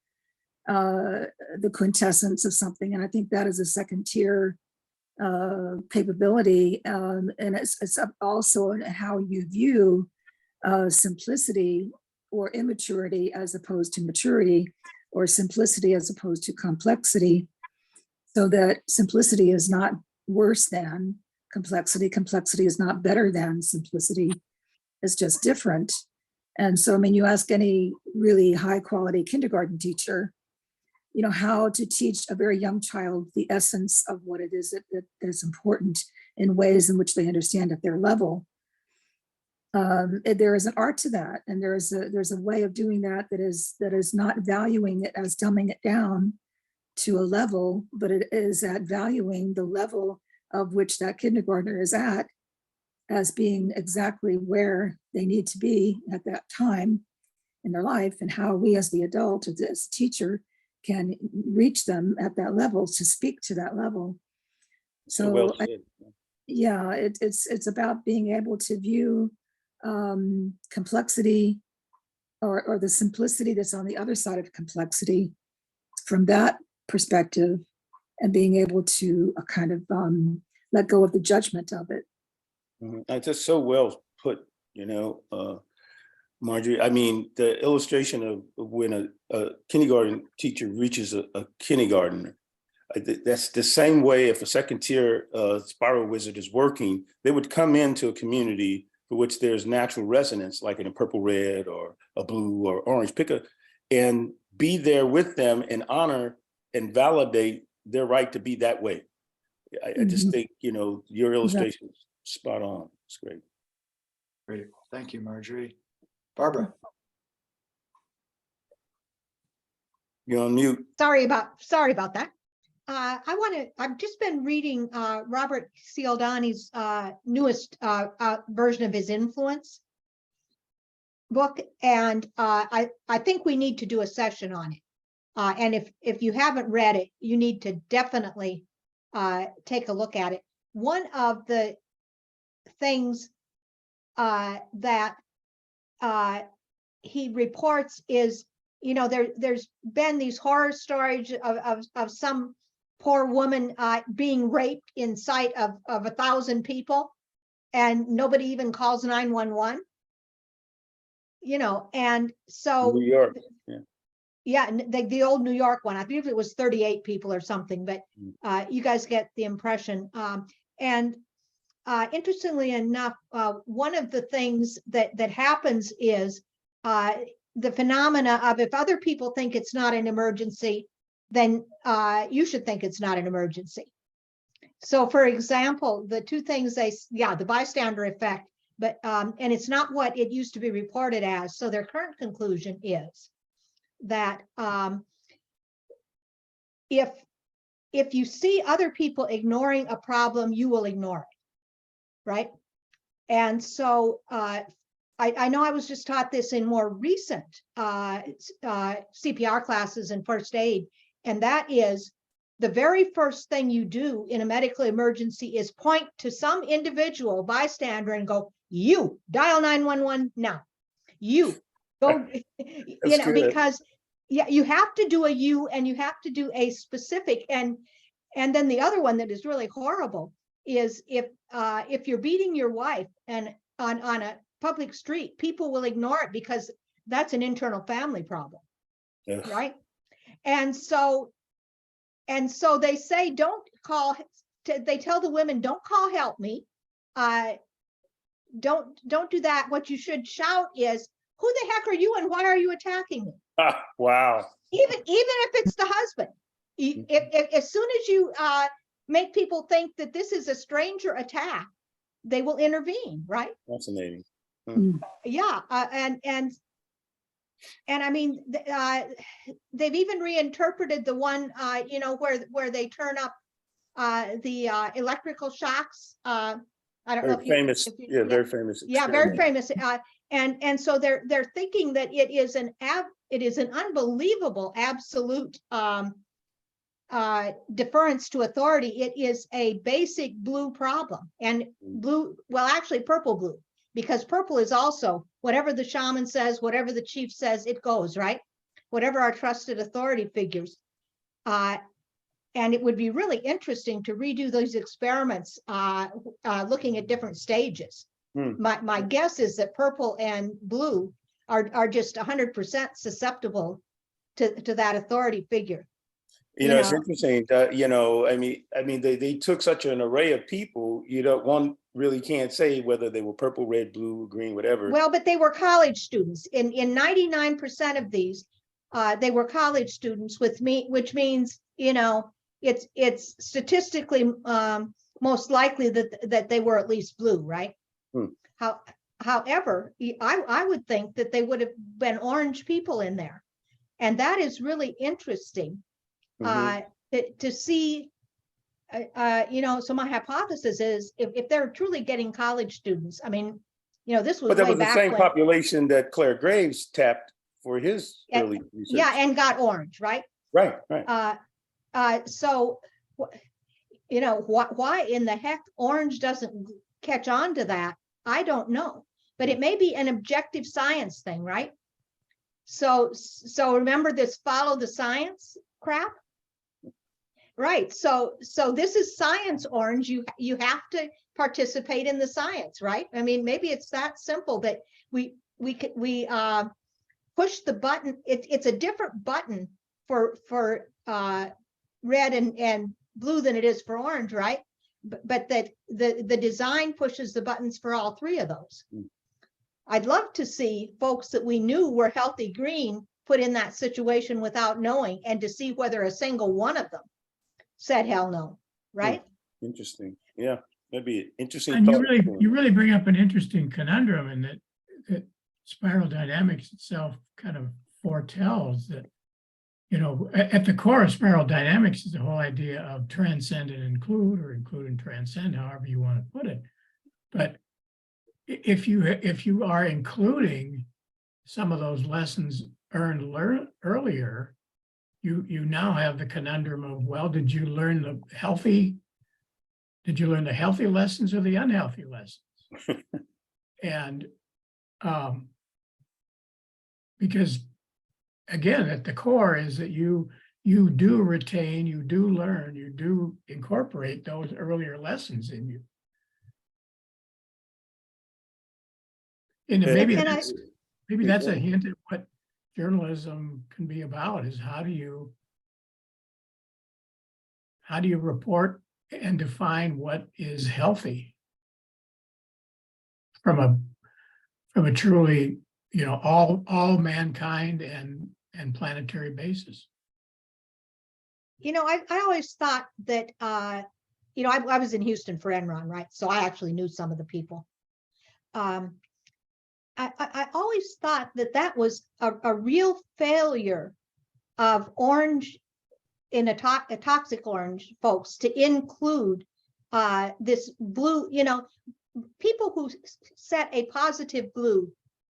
Speaker 9: the quintessence of something. And I think that is a second tier capability. And it's also in how you view simplicity or immaturity as opposed to maturity, or simplicity as opposed to complexity. So that simplicity is not worse than complexity. Complexity is not better than simplicity. It's just different. And so, I mean, you ask any really high quality kindergarten teacher, you know, how to teach a very young child the essence of what it is that is important in ways in which they understand at their level. There is an art to that, and there's a way of doing that that is not valuing it as dumbing it down to a level, but it is at valuing the level of which that kindergartner is at as being exactly where they need to be at that time in their life, and how we as the adult, as a teacher, can reach them at that level, to speak to that level. So
Speaker 10: well said.
Speaker 9: yeah, it's about being able to view complexity or the simplicity that's on the other side of complexity from that perspective, and being able to kind of let go of the judgment of it.
Speaker 10: It's just so well put, you know, Marjorie. I mean, the illustration of when a kindergarten teacher reaches a kindergartner, that's the same way if a second tier spiral wizard is working, they would come into a community for which there's natural resonance, like in a purple red or a blue or orange, and be there with them and honor and validate their right to be that way. I just think, you know, your illustration is spot on. It's great.
Speaker 1: Great. Thank you, Marjorie. Barbara.
Speaker 10: You're on mute.
Speaker 3: Sorry about that. I've just been reading Robert Cialdini's newest version of his Influence book, and I think we need to do a session on it. And if you haven't read it, you need to definitely take a look at it. One of the things that he reports is, you know, there's been these horror stories of some poor woman being raped in sight of 1,000 people, and nobody even calls 911. You know, and so
Speaker 10: New York.
Speaker 3: Yeah, the old New York one, I believe it was 38 people or something, but you guys get the impression. And interestingly enough, one of the things that happens is the phenomena of, if other people think it's not an emergency, then you should think it's not an emergency. So for example, the two things the bystander effect, but and it's not what it used to be reported as. So their current conclusion is that if you see other people ignoring a problem, you will ignore it, right? And so I know I was just taught this in more recent CPR classes and first aid, and that is the very first thing you do in a medical emergency is point to some individual bystander and go, you dial 911 now. You go, you know, because you have to do a you, and you have to do a specific, and then the other one that is really horrible is if you're beating your wife and on a public street, people will ignore it because that's an internal family problem, right? And so And so they say, don't call, they tell the women, don't call, help me. Don't do that. What you should shout is, who the heck are you and why are you attacking me?
Speaker 10: Ah, wow.
Speaker 3: Even if it's the husband. If as soon as you make people think that this is a stranger attack, they will intervene, right?
Speaker 10: Fascinating.
Speaker 3: Yeah, and I mean, they've even reinterpreted the one, you know, where they turn up the electrical shocks. I don't know
Speaker 10: Very
Speaker 3: if you,
Speaker 10: famous.
Speaker 3: if you-
Speaker 10: Yeah, very famous.
Speaker 3: yeah, very
Speaker 10: experiment.
Speaker 3: famous. And so they're thinking that it is an unbelievable absolute deference to authority. It is a basic blue problem, and blue, well, actually purple blue, because purple is also whatever the shaman says, whatever the chief says, it goes, right? Whatever our trusted authority figures. And it would be really interesting to redo those experiments, looking at different stages. My guess is that purple and blue are just 100% susceptible to that authority figure.
Speaker 10: You know, it's interesting that, you know, I mean, they took such an array of people, you know, one really can't say whether they were purple, red, blue, green, whatever.
Speaker 3: Well, but they were college students. In 99% of these, they were college students which means, you know, it's statistically most likely that they were at least blue, right? However, I would think that they would have been orange people in there. And that is really interesting to see, you know, so my hypothesis is if they're truly getting college students, I mean, you know, this was
Speaker 10: But that
Speaker 3: way
Speaker 10: was the
Speaker 3: back
Speaker 10: same
Speaker 3: when,
Speaker 10: population that Claire Graves tapped for his early research.
Speaker 3: yeah, and got orange, right?
Speaker 10: Right, right.
Speaker 3: So, you know, why in the heck orange doesn't catch on to that, I don't know. But it may be an objective science thing, right? So remember this follow the science crap? Right. So this is science orange. You have to participate in the science, right? I mean, maybe it's that simple that we push the button. It's a different button for red and blue than it is for orange, right? But that the design pushes the buttons for all three of those. I'd love to see folks that we knew were healthy green put in that situation without knowing, and to see whether a single one of them said hell no, right?
Speaker 10: Interesting. Yeah, that'd be an interesting.
Speaker 2: And
Speaker 10: thought.
Speaker 2: you really bring up an interesting conundrum, in that spiral dynamics itself kind of foretells that, you know, at the core of spiral dynamics is the whole idea of transcend and include, or include and transcend, however you want to put it. But if you are including some of those lessons earned earlier, you now have the conundrum of, well, did you learn the healthy lessons or the unhealthy lessons? And because again, at the core is that you do retain, you do learn, you do incorporate those earlier lessons in you. And maybe that's a hint at what journalism can be about, is how do you report and define what is healthy from a truly, you know, all mankind and planetary basis.
Speaker 3: You know, I always thought that, you know, I was in Houston for Enron, right? So I actually knew some of the people. I always thought that was a real failure of orange, in a toxic orange folks, to include this blue. You know, people who set a positive blue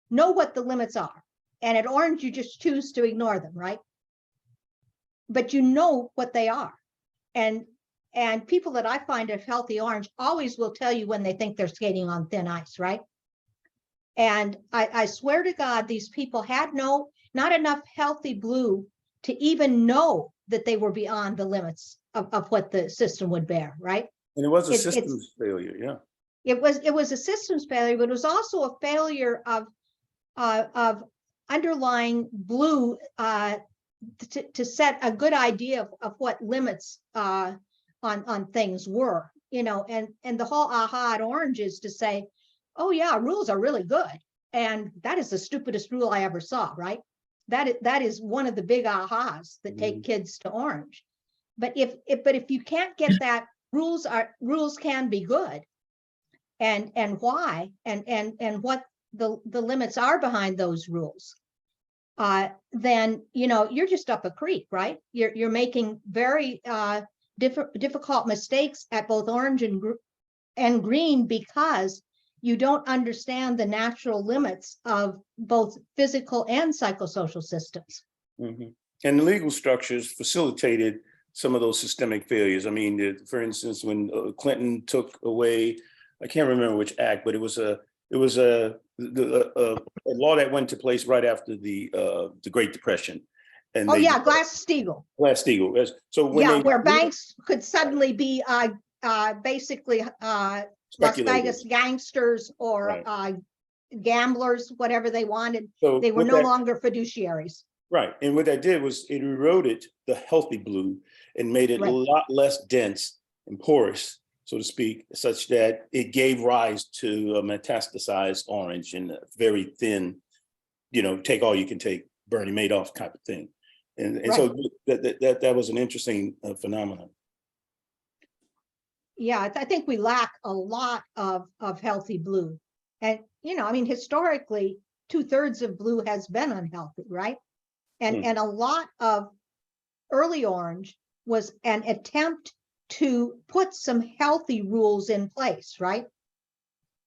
Speaker 3: know what the limits are, and at orange you just choose to ignore them, right? But you know what they are, and people that I find of healthy orange always will tell you when they think they're skating on thin ice, right? And I swear to God, these people had not enough healthy blue to even know that they were beyond the limits of what the system would bear, right?
Speaker 10: And it was a systems failure, yeah.
Speaker 3: It was a systems failure, but it was also a failure of underlying blue to set a good idea of what limits on things were, you know, and the whole aha at Orange is to say, oh yeah, rules are really good. And that is the stupidest rule I ever saw, right? That is one of the big ahas that take kids to Orange. But if you can't get that, rules can be good, and why, and what the limits are behind those rules, then you know you're just up a creek, right? You're making very difficult mistakes at both Orange and Green because you don't understand the natural limits of both physical and psychosocial systems.
Speaker 10: And the legal structures facilitated some of those systemic failures. I mean, for instance, when Clinton took away, I can't remember which act, but it was a law that went into place right after the Great Depression. And
Speaker 3: Glass-Steagall.
Speaker 10: Glass-Steagall. So when
Speaker 3: where banks could suddenly be basically Las Vegas gangsters or gamblers, whatever they wanted. So they were no longer fiduciaries.
Speaker 10: Right. And what that did was it eroded the healthy blue and made it a lot less dense and porous, so to speak, such that it gave rise to a metastasized orange and a very thin, you know, take all you can take, Bernie Madoff type of thing. And so that was an interesting phenomenon.
Speaker 3: Yeah, I think we lack a lot of healthy blue. And, you know, I mean, historically, 2/3 of blue has been unhealthy, right? And a lot of early Orange was an attempt to put some healthy rules in place, right?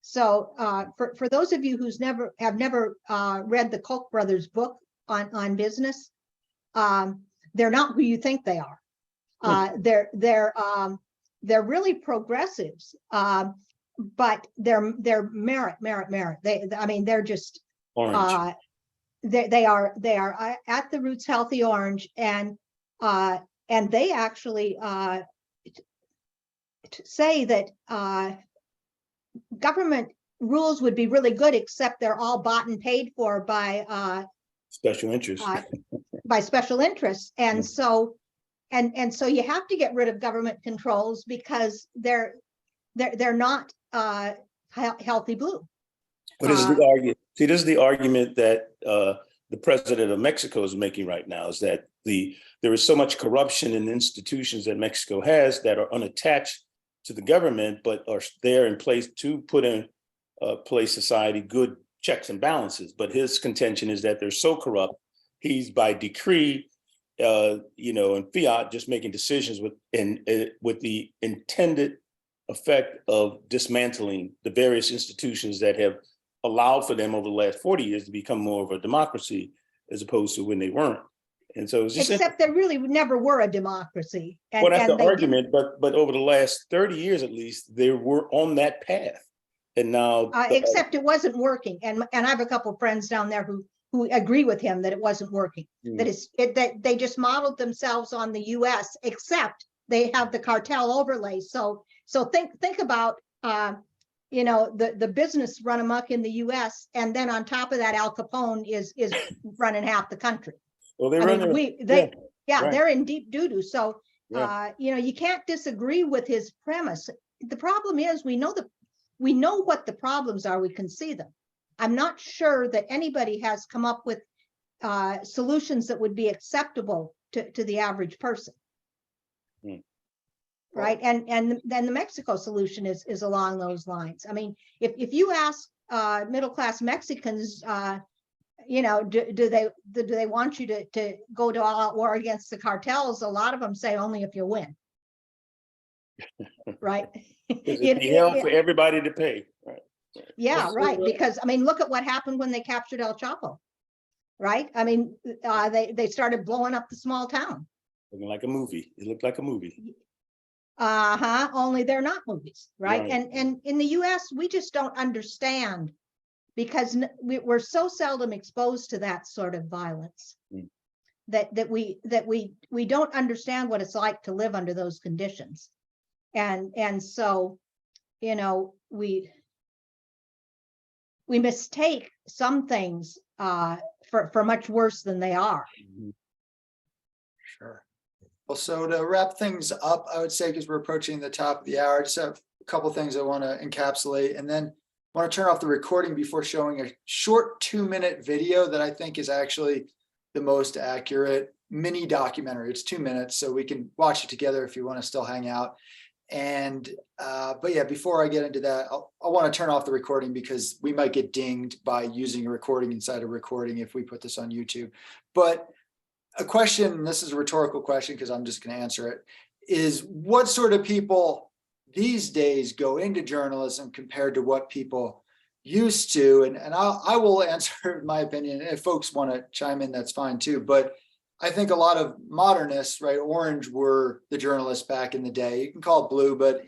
Speaker 3: So for those of you who's never read the Koch brothers book on business, they're not who you think they are. They're really progressives, but they're merit. They're just
Speaker 10: orange.
Speaker 3: They are at the roots healthy orange, and they actually say that government rules would be really good, except they're all bought and paid for by
Speaker 10: special interests.
Speaker 3: By special interests, and so you have to get rid of government controls because they're not healthy blue.
Speaker 10: But this is the argument. See, this is the argument that the president of Mexico is making right now, is that there is so much corruption in institutions that Mexico has that are unattached to the government, but are there in place to put in place society good checks and balances. But his contention is that they're so corrupt, he's by decree, you know, and fiat, just making decisions with the intended effect of dismantling the various institutions that have allowed for them over the last 40 years to become more of a democracy as opposed to when they weren't. And so it's just
Speaker 3: except they really never were a democracy.
Speaker 10: Well, that's the argument, but over the last 30 years at least, they were on that path. And now
Speaker 3: except it wasn't working. And I have a couple of friends down there who agree with him that it wasn't working. That they just modeled themselves on the US, except they have the cartel overlay. So think about you know, the business run amok in the US, and then on top of that, Al Capone is running half the country.
Speaker 10: Well,
Speaker 3: they're in deep doo-doo. So you know, you can't disagree with his premise. The problem is we know what the problems are, we can see them. I'm not sure that anybody has come up with solutions that would be acceptable to the average person. Right. And then the Mexico solution is along those lines. I mean, if you ask middle-class Mexicans, you know, do they want you to go to all-out war against the cartels? A lot of them say only if you win. Right.
Speaker 10: It'd be hell for everybody to pay. Right.
Speaker 3: Yeah, right. Because I mean, look at what happened when they captured El Chapo. Right. I mean, they started blowing up the small town.
Speaker 10: Looking like a movie. It looked like a movie.
Speaker 3: Only they're not movies, right? And in the US, we just don't understand because we're so seldom exposed to that sort of violence that we don't understand what it's like to live under those conditions. And so, you know, we mistake some things for much worse than they are.
Speaker 1: Sure. Well, so to wrap things up, I would say, because we're approaching the top of the hour, I just have a couple things I want to encapsulate, and then I want to turn off the recording before showing a short 2-minute video that I think is actually the most accurate mini documentary. It's 2 minutes, so we can watch it together if you want to still hang out. And but yeah, before I get into that, I want to turn off the recording because we might get dinged by using a recording inside a recording if we put this on YouTube. But a question, and this is a rhetorical question because I'm just going to answer it, is what sort of people these days go into journalism compared to what people used to? And I will answer my opinion. If folks want to chime in, that's fine too. But I think a lot of modernists, right? Orange were the journalists back in the day. You can call it blue, but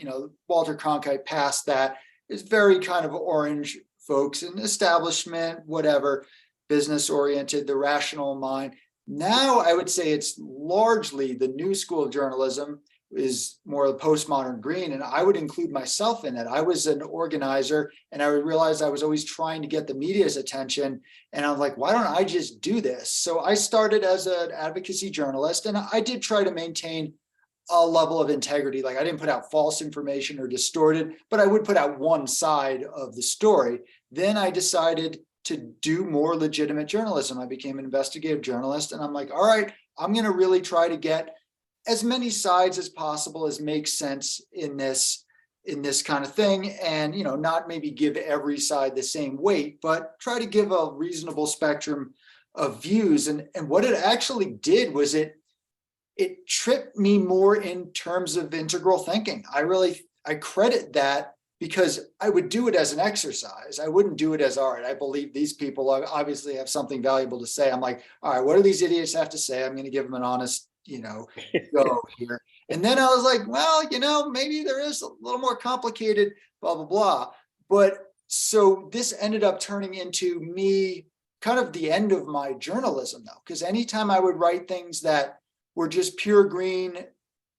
Speaker 1: Walter Cronkite passed that. It's very kind of orange folks and establishment, whatever, business oriented, the rational mind. Now I would say it's largely the new school of journalism is more of the postmodern green. And I would include myself in that. I was an organizer and I would realize I was always trying to get the media's attention. And I'm like, why don't I just do this? So I started as an advocacy journalist and I did try to maintain a level of integrity. Like I didn't put out false information or distorted, but I would put out one side of the story. Then I decided to do more legitimate journalism. I became an investigative journalist and I'm like, all right, I'm going to really try to get as many sides as possible as makes sense in this kind of thing. And, not maybe give every side the same weight, but try to give a reasonable spectrum of views. And what it actually did was it tripped me more in terms of integral thinking. I credit that because I would do it as an exercise. I wouldn't do it as art. I believe these people obviously have something valuable to say. I'm like, all right, what do these idiots have to say? I'm going to give them an honest, go here. And then I was like, well, maybe there is a little more complicated, blah, blah, blah. But so this ended up turning into me kind of the end of my journalism though, because anytime I would write things that were just pure green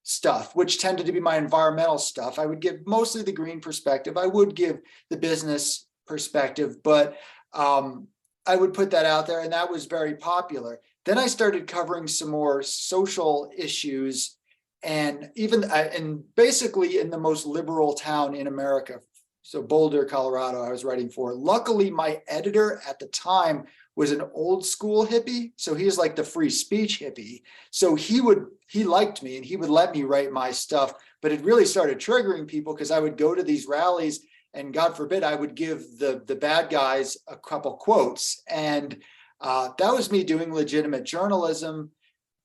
Speaker 1: stuff, which tended to be my environmental stuff, I would give mostly the green perspective. I would give the business perspective, but I would put that out there and that was very popular. Then I started covering some more social issues and basically in the most liberal town in America. So Boulder, Colorado, I was writing for. Luckily, my editor at the time was an old school hippie. So he was like the free speech hippie. So he liked me and he would let me write my stuff, but it really started triggering people because I would go to these rallies and God forbid, I would give the bad guys a couple quotes. And that was me doing legitimate journalism.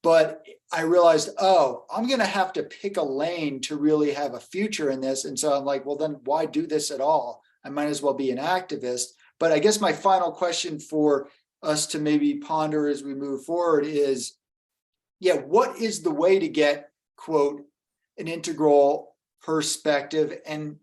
Speaker 1: But I realized, I'm going to have to pick a lane to really have a future in this. And so I'm like, well, then why do this at all? I might as well be an activist. But I guess my final question for us to maybe ponder as we move forward is, what is the way to get, quote, an integral perspective? And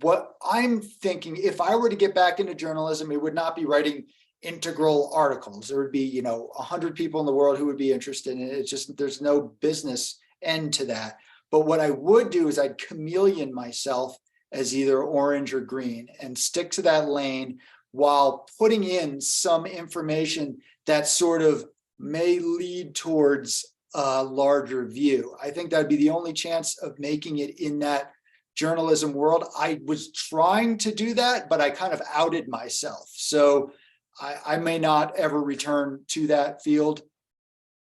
Speaker 1: what I'm thinking, if I were to get back into journalism, it would not be writing integral articles. There would be, 100 people in the world who would be interested in it. It's just, there's no business end to that. But what I would do is I'd chameleon myself as either orange or green and stick to that lane while putting in some information that sort of may lead towards a larger view. I think that'd be the only chance of making it in that journalism world. I was trying to do that, but I kind of outed myself. So I may not ever return to that field,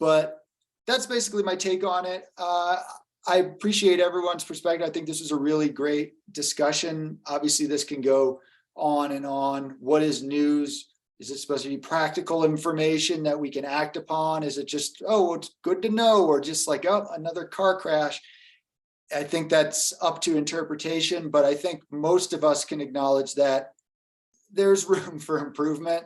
Speaker 1: but that's basically my take on it. I appreciate everyone's perspective. I think this is a really great discussion. Obviously, this can go on and on. What is news? Is it supposed to be practical information that we can act upon? Is it just, it's good to know, or just like, another car crash? I think that's up to interpretation, but I think most of us can acknowledge that there's room for improvement.